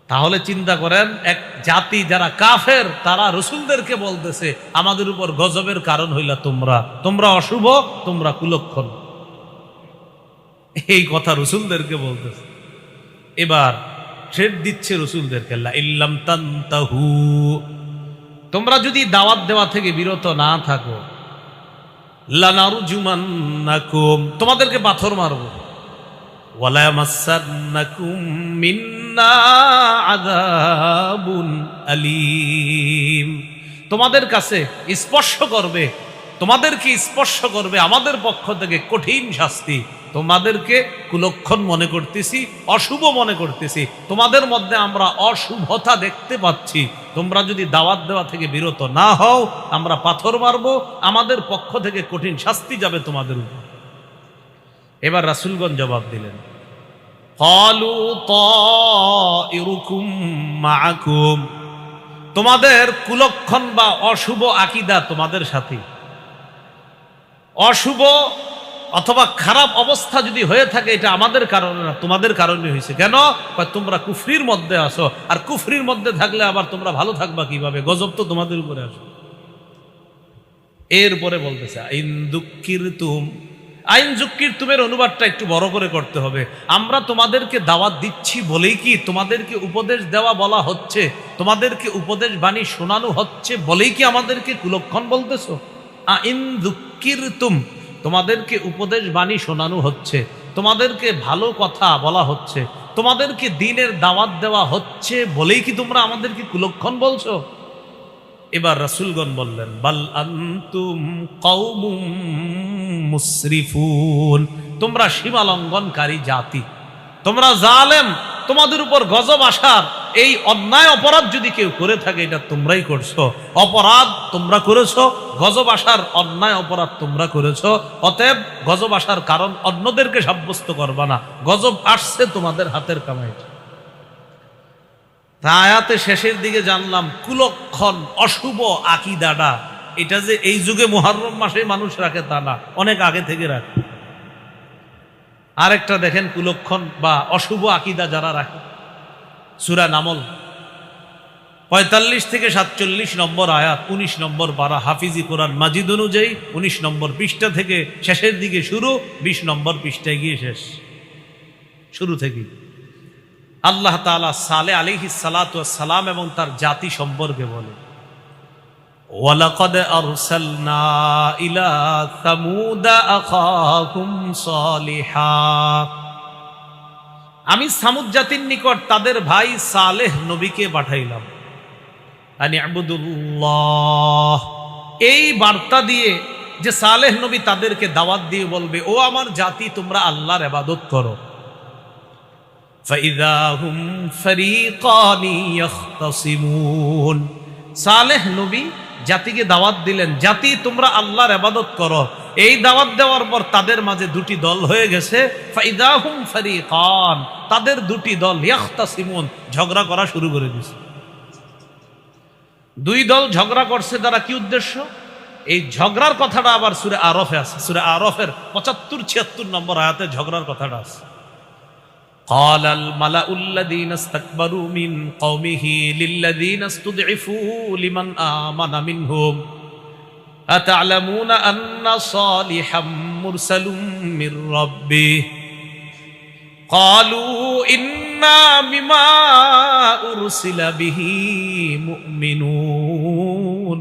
S1: তাহলে চিন্তা করেন, এক জাতি যারা কাফের তারা রসুলদেরকে বলতেছে আমাদের উপর গজবের কারণ হইলা তোমরা, তোমরা অশুভ, তোমরা কুলক্ষণ, এই কথা রসুলদেরকে বলতেছে। এবার ছেড় দিচ্ছে রসুলদেরকে, লা ইল্লাম তানতাহু, তোমরা যদি দাওয়াত দেওয়া থেকে বিরত না থাকো, লানারজুমান্নাকুম, তোমাদেরকে পাথর মারব, ওয়ালা ইয়ামাসসান্নাকুম মিন্না আযাবুন আলীম, তোমাদের কাছে স্পর্শ করবে, তোমাদেরকে স্পর্শ করবে আমাদের পক্ষ থেকে কঠিন শাস্তি। তোমাদেরকে কুলক্ষণ মনে করতেছি, অশুভ মনে করতেছি, তোমাদের মধ্যে আমরা অশুভতা দেখতে পাচ্ছি। তোমরা যদি দাওয়াত দেওয়া থেকে বিরত না হও, আমরা পাথর মারব, আমাদের পক্ষ থেকে কঠিন শাস্তি যাবে তোমাদের উপর। এবার রাসূলগণ জবাব দিলেন, ক্বালু তায়িরুকুম মাআকুম, তোমাদের কুলক্ষণ বা অশুভ আকীদা তোমাদের সাথে, অশুভ অথবা খারাপ অবস্থা যদি হয়ে থাকে এটা আমাদের কারণে না, তোমাদের কারণে হয়েছে। কেন? তোমরা কুফরির মধ্যে আসো, আর কুফরির মধ্যে থাকলে আবার তোমরা ভালো থাকবা কিভাবে? গজব তো তোমাদের উপরে আসো। এরপরে বলতেছে আইন যুক্কির তুম, আইন যুক্কির তুমের অনুবাদটা একটু বড় করে করতে হবে। আমরা তোমাদেরকে দাওয়াত দিচ্ছি বলেই কি তোমাদেরকে উপদেশ দেওয়া বলা হচ্ছে, তোমাদেরকে উপদেশ বাণী শোনানো হচ্ছে বলেই কি আমাদেরকে কুলক্ষণ বলতেছো? আইন যুক্কির তুম, তোমাদেরকে উপদেশ বাণী শোনানো হচ্ছে, তোমাদেরকে ভালো কথা বলা হচ্ছে, তোমাদেরকে দ্বীনের দাওয়াত দেওয়া হচ্ছে বলেই কি তোমরা আমাদেরকে কুলক্ষণ বলছো? এবার রাসূলগণ বললেন বাল আনতুম কওমুম মুসরিফুন, তোমরা সীমা লঙ্ঘনকারী জাতি, তোমরা জালেম, তোমাদের উপর গজব আসার এই অন্যায় অপরাধ যদি কেউ করে থাকে এটা তোমরাই করছো। অপরাধ তোমরা করেছো, গজব আসার অন্যায় অপরাধ তোমরা করেছো। অতএব গজব আসার কারণ অন্যদেরকে সাব্যস্ত করবা না, গজব আসছে তোমাদের হাতের কামাইটা। আয়াতে শেষের দিকে জানলাম কুলক্ষণ অশুভ আকীদাটা এটা যে এই যুগে মুহররম মাসে মানুষ রাখে তা না, অনেক আগে থেকে রাখে। আরেকটা দেখেন কুলক্ষণ বা অশুভ আকীদা যারা রাখে, সূরা নামল 45 থেকে 47 নম্বর আয়াত, 19 নম্বর পারা, হাফিজি কোরআন মাজিদ অনুযায়ী 19 নম্বর পৃষ্ঠা থেকে শেষের দিকে শুরু, 20 নম্বর পৃষ্ঠায় গিয়ে শেষ। শুরু থেকে আল্লাহ তাআলা সালেহ আলাইহিস সালাতু ওয়াস সালাম এবং তার জাতি সম্পর্কে বলে ওয়ালাকাদ আরসালনা ইলা সামুদা আখাহুম সালিহা, আমি সামুদ জাতির নিকট তাদের ভাই সালেহ নবীকে পাঠাইলাম। আনি আবুদুল্লাহ, এই বার্তা দিয়ে যে সালেহ নবী তাদেরকে দাওয়াত দিয়ে বলবে ও আমার জাতি তোমরা আল্লাহর ইবাদত করো। ফাইযা হুম ফারীকানি ইখতাসিমুন, সালেহ নবী জাতিকে দাওয়াত দিলেন জাতি তোমরা আল্লাহর ইবাদত করো। এই দাওয়াত দেওয়ার পর তাদের মাঝে দুটি দল হয়ে গেছে। ফাইযা হুম ফারীকান, তাদের দুটি দল ইখতাসিমুন, ঝগড়া করা শুরু করে দিয়েছে। দুই দল ঝগড়া করছে, দ্বারা কি উদ্দেশ্য? এই ঝগড়ার কথাটা আবার সূরা আরফে আছে, সূরা আরফের 75-76 নম্বর আয়াতে ঝগড়ার কথাটা আছে। قال الملأ الذين استكبروا من قومه للذين استضعفوا لمن آمن منهم أتعلمون أن صالحا مرسل من ربه قالوا إنا بما أرسل به مؤمنون।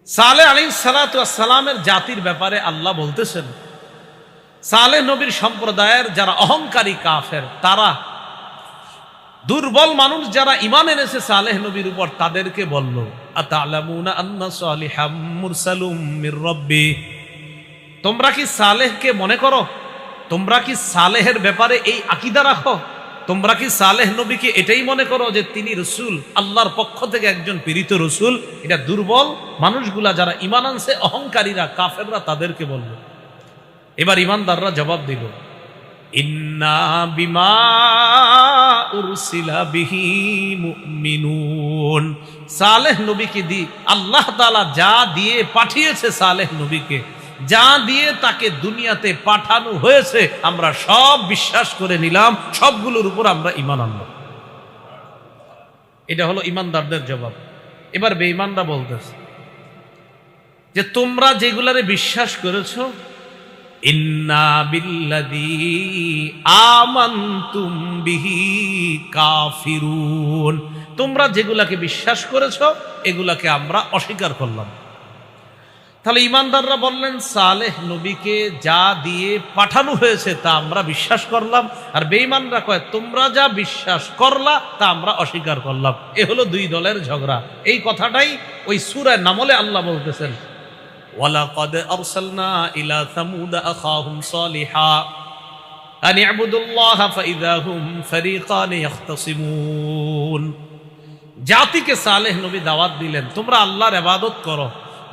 S1: সালেহ আলাইহিস সালাতু ওয়াস সালামের জাতির ব্যাপারে আল্লাহ বলতেছেন সালেহ নবীর সম্প্রদায়ের যারা অহংকারী কাফের, তারা দুর্বল মানুষ যারা ঈমান এনেছে সালেহ নবীর উপর, তাদেরকে বলল আতা'লামুনা আন্না সালিহাম মুরসালুম মির রাব্বি, তোমরা কি সালেহকে মনে করো, তোমরা কি সালেহের ব্যাপারে এই আকীদা রাখো, তোমরা কি সালেহ নবীকে এটাই মনে করো যে তিনি রসুল, আল্লাহর পক্ষ থেকে একজন প্রেরিত রসুল? এটা দুর্বল মানুষগুলা যারা ঈমান আনছে, অহংকারীরা কাফেররা, তাদেরকে বলল। এবার ইমানদাররা জবাব দিল ইন্না বিমা উরসিলা বিহি মুমিনুন, সালেহ নবীকে দি আল্লাহ তাআলা যা দিয়ে পাঠিয়েছে, সালেহ নবীকে যা দিয়ে তাকে দুনিয়াতে পাঠানো হয়েছে, আমরা সব বিশ্বাস করে নিলাম, সবগুলোর উপর আমরা ঈমান আনলাম। এটা হলো ঈমানদারদের জবাব। এবার বেঈমানরা বলতেছে যে তোমরা যেগুলারে বিশ্বাস করেছো, ইন্না বিল্লাযী আমানতুম বিহি কাফিরুন, তোমরা যেগুলাকে বিশ্বাস করেছো এগুলাকে আমরা অস্বীকার করলাম। তাহলে ঈমানদাররা বললেন সালেহ নবীকে যা দিয়ে পাঠানো হয়েছে তা আমরা বিশ্বাস করলাম, আর বেঈমানরা কয় তোমরা যা বিশ্বাস করলা তা আমরা অস্বীকার করলাম। এ হলো দুই দলের ঝগড়া। এই কথাটাই ওই সূরা নামলে আল্লাহ বলতেছেন ওয়ালাকাদ আরসালনা ইলা সামুদা আখাহুম সালিহা আন ইবুদুল্লাহ ফাইযা হুম ফারীকান ইখতাসিমুন। জাতিকে সালেহ নবী দাওয়াত দিলেন তোমরা আল্লাহর ইবাদত করো,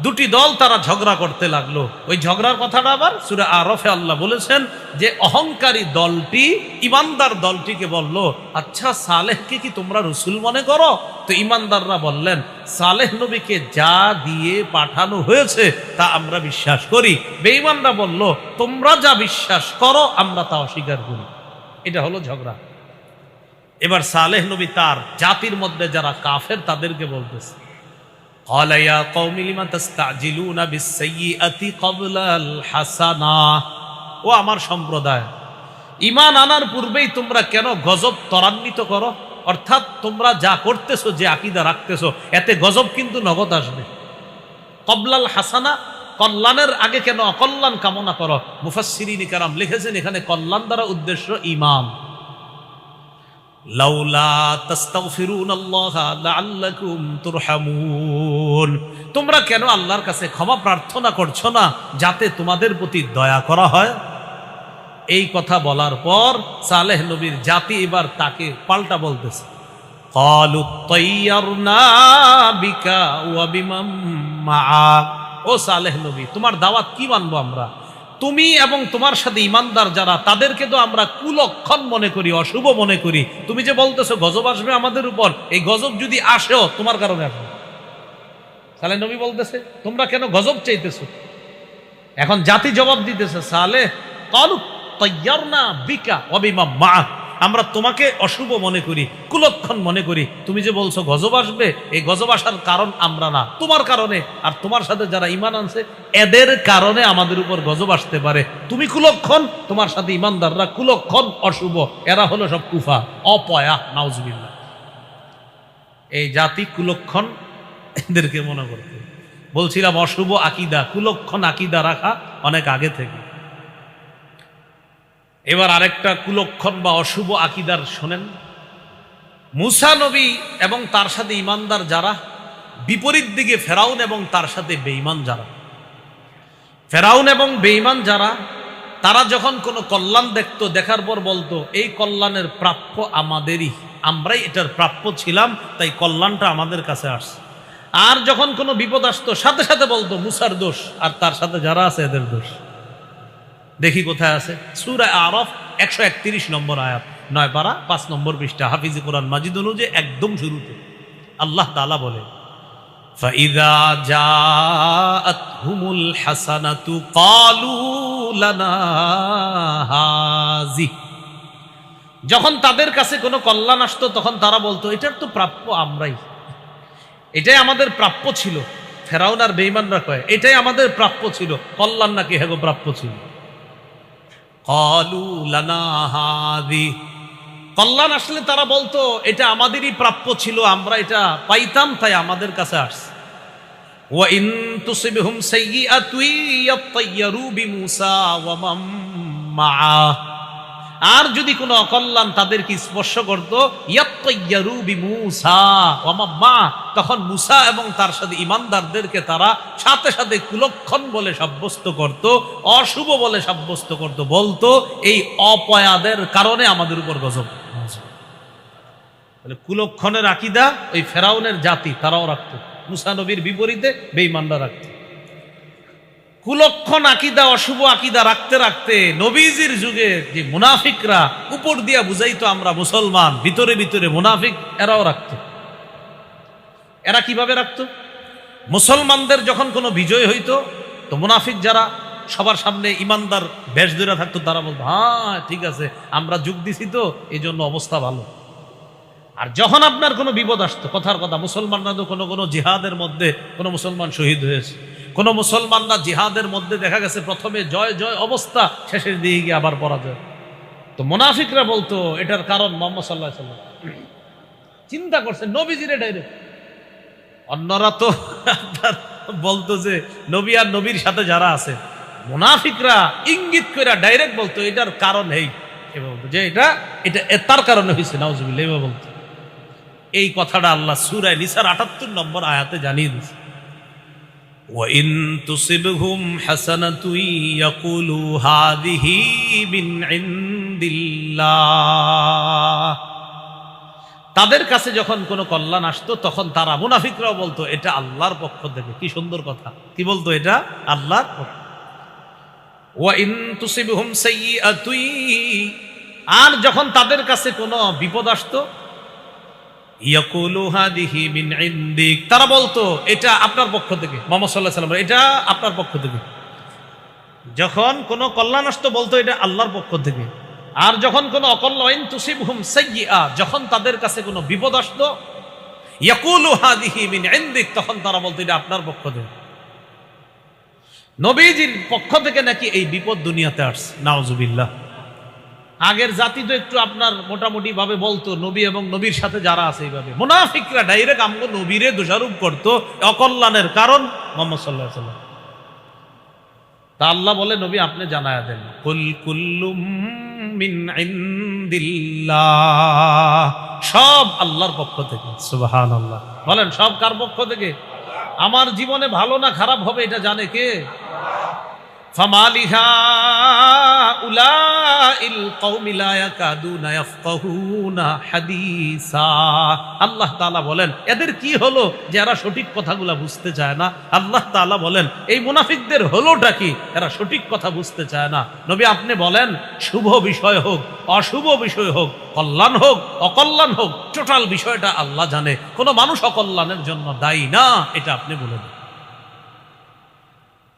S1: দুটি দল তারা ঝগড়া করতে লাগলো। ওই ঝগড়ার কথাটা আবার সূরা আরফে আল্লাহ বলেছেন যে অহংকারী দলটি ঈমানদার দলটিকে বলল আচ্ছা সালেহকে কি তোমরা রসুল মনে করো? তো ঈমানদাররা বললেন সালেহ নবীকে যা দিয়ে পাঠানো হয়েছে তা আমরা বিশ্বাস করি। বেঈমানরা বলল তোমরা যা বিশ্বাস করো আমরা তা অস্বীকার করি। এটা হলো ঝগড়া। এবার সালেহ নবী তার জাতির মধ্যে যারা কাফের তাদেরকে বলতেছে ক্বালা ইয়া কওমি লিমা তাস্তাজিলুনা বিস-সাইয়্যিআতি ক্বাবলাল হাসানাহ, ও আমার সম্প্রদায়, ঈমান আনার পূর্বেই তোমরা কেন গজব ত্বরান্বিত করো? অর্থাৎ তোমরা যা করতেছো, যে আকীদা রাখতেছো, এতে গজব কিন্তু নগদ আসবে। ক্বাবলাল হাসানা, কল্যাণের আগে কেন অকল্যাণ কামনা করো? মুফাসসিরিন কেরাম লিখেছেন এখানে কল্যাণ দ্বারা উদ্দেশ্য ঈমান। লাউলা তাস্তাগফিরুনাল্লাহা লাআল্লাকুম তুরহামুন, তোমরা কেন আল্লাহর কাছে ক্ষমা প্রার্থনা করছো না যাতে তোমাদের প্রতি দয়া করা হয়? এই কথা বলার পর সালেহ নবীর জাতি এবার তাকে পাল্টা বলতেছে, ক্বালু তাইয়ারনা বিকা ওয়া বিমান মাআক, ও সালেহ নবী, তোমার দাওয়াত কি মানবো আমরা? তুমি এবং তোমার সাথে ইমানদার যারা, তাদেরকে তো আমরা কুলক্ষণ মনে করি, অশুভ মনে করি। তুমি যে বলতেছো গজব আসবে আমাদের উপর, এই গজব যদি আসেও তোমার কারণে আসবে। সালেহ নবী বলতেছে তোমরা কেন গজব চাইতেছো? এখন জাতি জবাব দিতেছে, সালেহ ক্বালু তাইয়ারনা বিকা ওয়া বিমান মাআক, আমরা তোমাকে অশুভ মনে করি, কুলক্ষণ মনে করি। তুমি যে বলছো গজব আসবে, এই গজব আসার কারণ আমরা না, তোমার কারণে আর তোমার সাথে যারা ঈমান আনছে এদের কারণে আমাদের উপর গজব আসতে পারে। তুমি কুলক্ষণ, তোমার সাথে ঈমানদাররা কুলক্ষণ, অশুভ, এরা হলো সব কুফা, অপয়া, নাউজুবিল্লাহ। এই জাতি কুলক্ষণ এদেরকে মনে করতে। বলছিলাম অশুভ আকীদা, কুলক্ষণ আকীদা রাখা অনেক আগে থেকে। এবার আরেকটা কুলক্ষণ বা অশুভ আকীদার শোনেন। মূসা নবী এবং তার সাথে ঈমানদার যারা, বিপরীত দিকে ফেরাউন এবং তার সাথে বেঈমান যারা। ফেরাউন এবং বেঈমান যারা, তারা যখন কোনো কল্যাণ দেখতো, দেখার পর বলতো এই কল্যাণের প্রাপ্য আমাদেরই, আমরাই এটার প্রাপ্য ছিলাম, তাই কল্যাণটা আমাদের কাছে আসছে। আর যখন কোনো বিপদ আসতো সাথে সাথে বলতো মূসার দোষ আর তার সাথে যারা আছে এদের দোষ। দেখি কোথায় আছে, সূরা আরাফ 131 নম্বর আয়াত, 9 পারা 5 নম্বর পৃষ্ঠা, হাফিজ কোরআন মাজিদ অনুযায়ী একদম শুরুতে আল্লাহ তাআলা বলে, ফাইযা জাআতহুমুল হাসানাতু ক্বালু লানা হাযি, যখন তাদের কাছে কোনো কল্যাণ আসতো তখন তারা বলতো এটার তো প্রাপ্য আমরাই, এটাই আমাদের প্রাপ্য ছিল। ফেরাউন আর বেঈমানরা কয় এটাই আমাদের প্রাপ্য ছিল, কল্যাণ নাকি হেগো প্রাপ্য ছিল। ক্বালু লানা হাযি, কল্যাণ আসলে তারা বলতো এটা আমাদেরই প্রাপ্য ছিল, আমরা এটা পাইতাম, তাই আমাদের কাছে আসছে। ওয়া ইন তুসিবহুম সাইয়্যাতুন ইয়াতায়্যারু বিমূসা ওয়া মান মাআ, আর যদি কোনো অকল্যাণ তাদেরকে স্পর্শ করতো, ইয়াতায়্যারু বিমূসা ওয়া মান মাআ, তখন মূসা এবং তার সাথে ঈমানদারদেরকে তারা সাথে সাথে কুলক্ষণ বলে সাব্যস্ত করত, অশুভ বলে সাব্যস্ত করত, বলতো এই অপয়াদের কারণে আমাদের উপর গজব। কুলক্ষণের আকীদা ওই ফেরাউনের জাতি তারাও রাখতো, মূসা নবীর বিপরীতে বেঈমানরা রাখতো। কুলক্ষণ আকীদা, অশুভ আকীদা রাখতে রাখতে নবীজির যুগে যে মুনাফিকরা উপর দিয়া বুঝাইতো আমরা মুসলমান, ভিতরে ভিতরে মুনাফিক, এরাও রাখতো। এরা কিভাবে রাখতো? মুসলমানদের যখন কোনো বিজয় হইতো তো মুনাফিক যারা সবার সামনে ইমানদার বেশ ধরে থাকতো, তারা বলতো হ্যাঁ ঠিক আছে, আমরা যোগ দিছি তো এই জন্য অবস্থা ভালো। আর যখন আপনার কোনো বিপদ আসতো, কথার কথা, মুসলমানরা তো কোনো কোনো জিহাদের মধ্যে কোনো মুসলমান শহীদ হয়েছে, কোনো মুসলমানরা জিহাদের মধ্যে দেখা গেছে প্রথমে জয় জয় অবস্থা, শেষের দিকে গিয়ে আবার পরাজয়। তো মুনাফিকরা বলতো এটার কারণ মুহাম্মদ সাল্লাল্লাহু আলাইহি ওয়াসাল্লাম। চিন্তা করছে নবীজিরে ডাইরেক্ট। অন্যরা তো বলতো যে নবী আর নবীর সাথে যারা আছে, মুনাফিকরা ইঙ্গিত করে ডাইরেক্ট বলতো এটার কারণ এই, যে এটা এটা তার কারণে হয়েছে, নাউজুবিল্লাহ বলতো। এই কথাটা আল্লাহ সূরা নিসার 78 নম্বর আয়াতে জানিয়ে দিয়েছে। ওয়া ইন তুসিবহুম হাসানাতুন ইয়াকুলু হাযিহি মিন ইনদিল্লাহ, তাদের কাছে যখন কোনো কল্যাণ আসতো তখন তারা মুনাফিকরাও বলতো এটা আল্লাহর পক্ষ থেকে। কি সুন্দর কথা, কি বলতো? এটা আল্লাহর পক্ষ। ওয়া ইন তুসিবহুম সাইয়্যাতুন, আর যখন তাদের কাছে কোনো বিপদ আসতো, ইয়াকুলু হাযিহি মিন ইনদিক, তারা বলতো এটা আপনার পক্ষ থেকে, মুহাম্মদ সাল্লাল্লাহু আলাইহি ওয়াসাল্লাম এটা আপনার পক্ষ থেকে। যখন কোনো কল্যাণ আসতো বলতো এটা আল্লাহর পক্ষ থেকে। আর যখন কোনো অকল্যাণ, তুসিবহুম সাইয়্যা, যখন তাদের কাছে কোনো বিপদ আসতো, ইয়াকুলু হাদিহি মিন ইনদিক, তখন তারা বলতো এটা আপনার পক্ষ থেকে, নবীজির পক্ষ থেকে নাকি এই বিপদ দুনিয়াতে আসছে। নাউজুবিল্লাহ। আগের জাতি তো একটু আপনার মোটামুটি ভাবে বলতো, নবী এবং নবীর সাথে যারা আছে এইভাবে। মুনাফিকরা ডাইরেক্ট আমগো নবীরে দোষারোপ করতো অকল্যাণের কারণ মুহাম্মদ সাল্লাল্লাহু আলাইহি ওয়াসাল্লাম। তা আল্লাহ বলে নবী আপনি জানায়া দেন, কুল কুল্লুম মিন ইনদিল্লাহ, সব আল্লাহর পক্ষ থেকে। সুবহানাল্লাহ। বলেন সব কার পক্ষ থেকে? আমার জীবনে ভালো না খারাপ হবে এটা জানে কে? ফামালিহা উলাইল কওমি লা ইয়াকাদুনা ইয়াফকাহুনা হাদিসা। আল্লাহ তাআলা বলেন এদের কি হলো যে এরা সঠিক কথাগুলা বুঝতে চায় না। আল্লাহ তাআলা বলেন এই মুনাফিকদের হলোটা কি, এরা সঠিক কথা বুঝতে চায় না। নবী আপনি বলেন শুভ বিষয় হোক অশুভ বিষয় হোক, কল্যাণ হোক অকল্যাণ হোক, টোটাল বিষয়টা আল্লাহ জানে, কোনো মানুষ অকল্যাণের জন্য দায়ী না, এটা আপনি বলে দেন।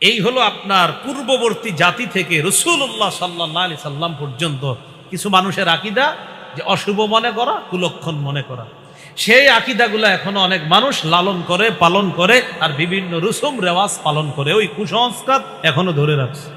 S1: এই হলো আপনার পূর্ববর্তী জাতি থেকে রাসূলুল্লাহ সাল্লাল্লাহু আলাইহি সাল্লাম পর্যন্ত কিছু মানুষের আকীদা, যে অশুভ মনে করা, কুলক্ষণ মনে করা। সেই আকীদাগুলো এখনো অনেক মানুষ লালন করে, পালন করে, আর বিভিন্ন রসুম রেওয়াজ পালন করে, ওই কুসংস্কার এখনো ধরে রাখছে।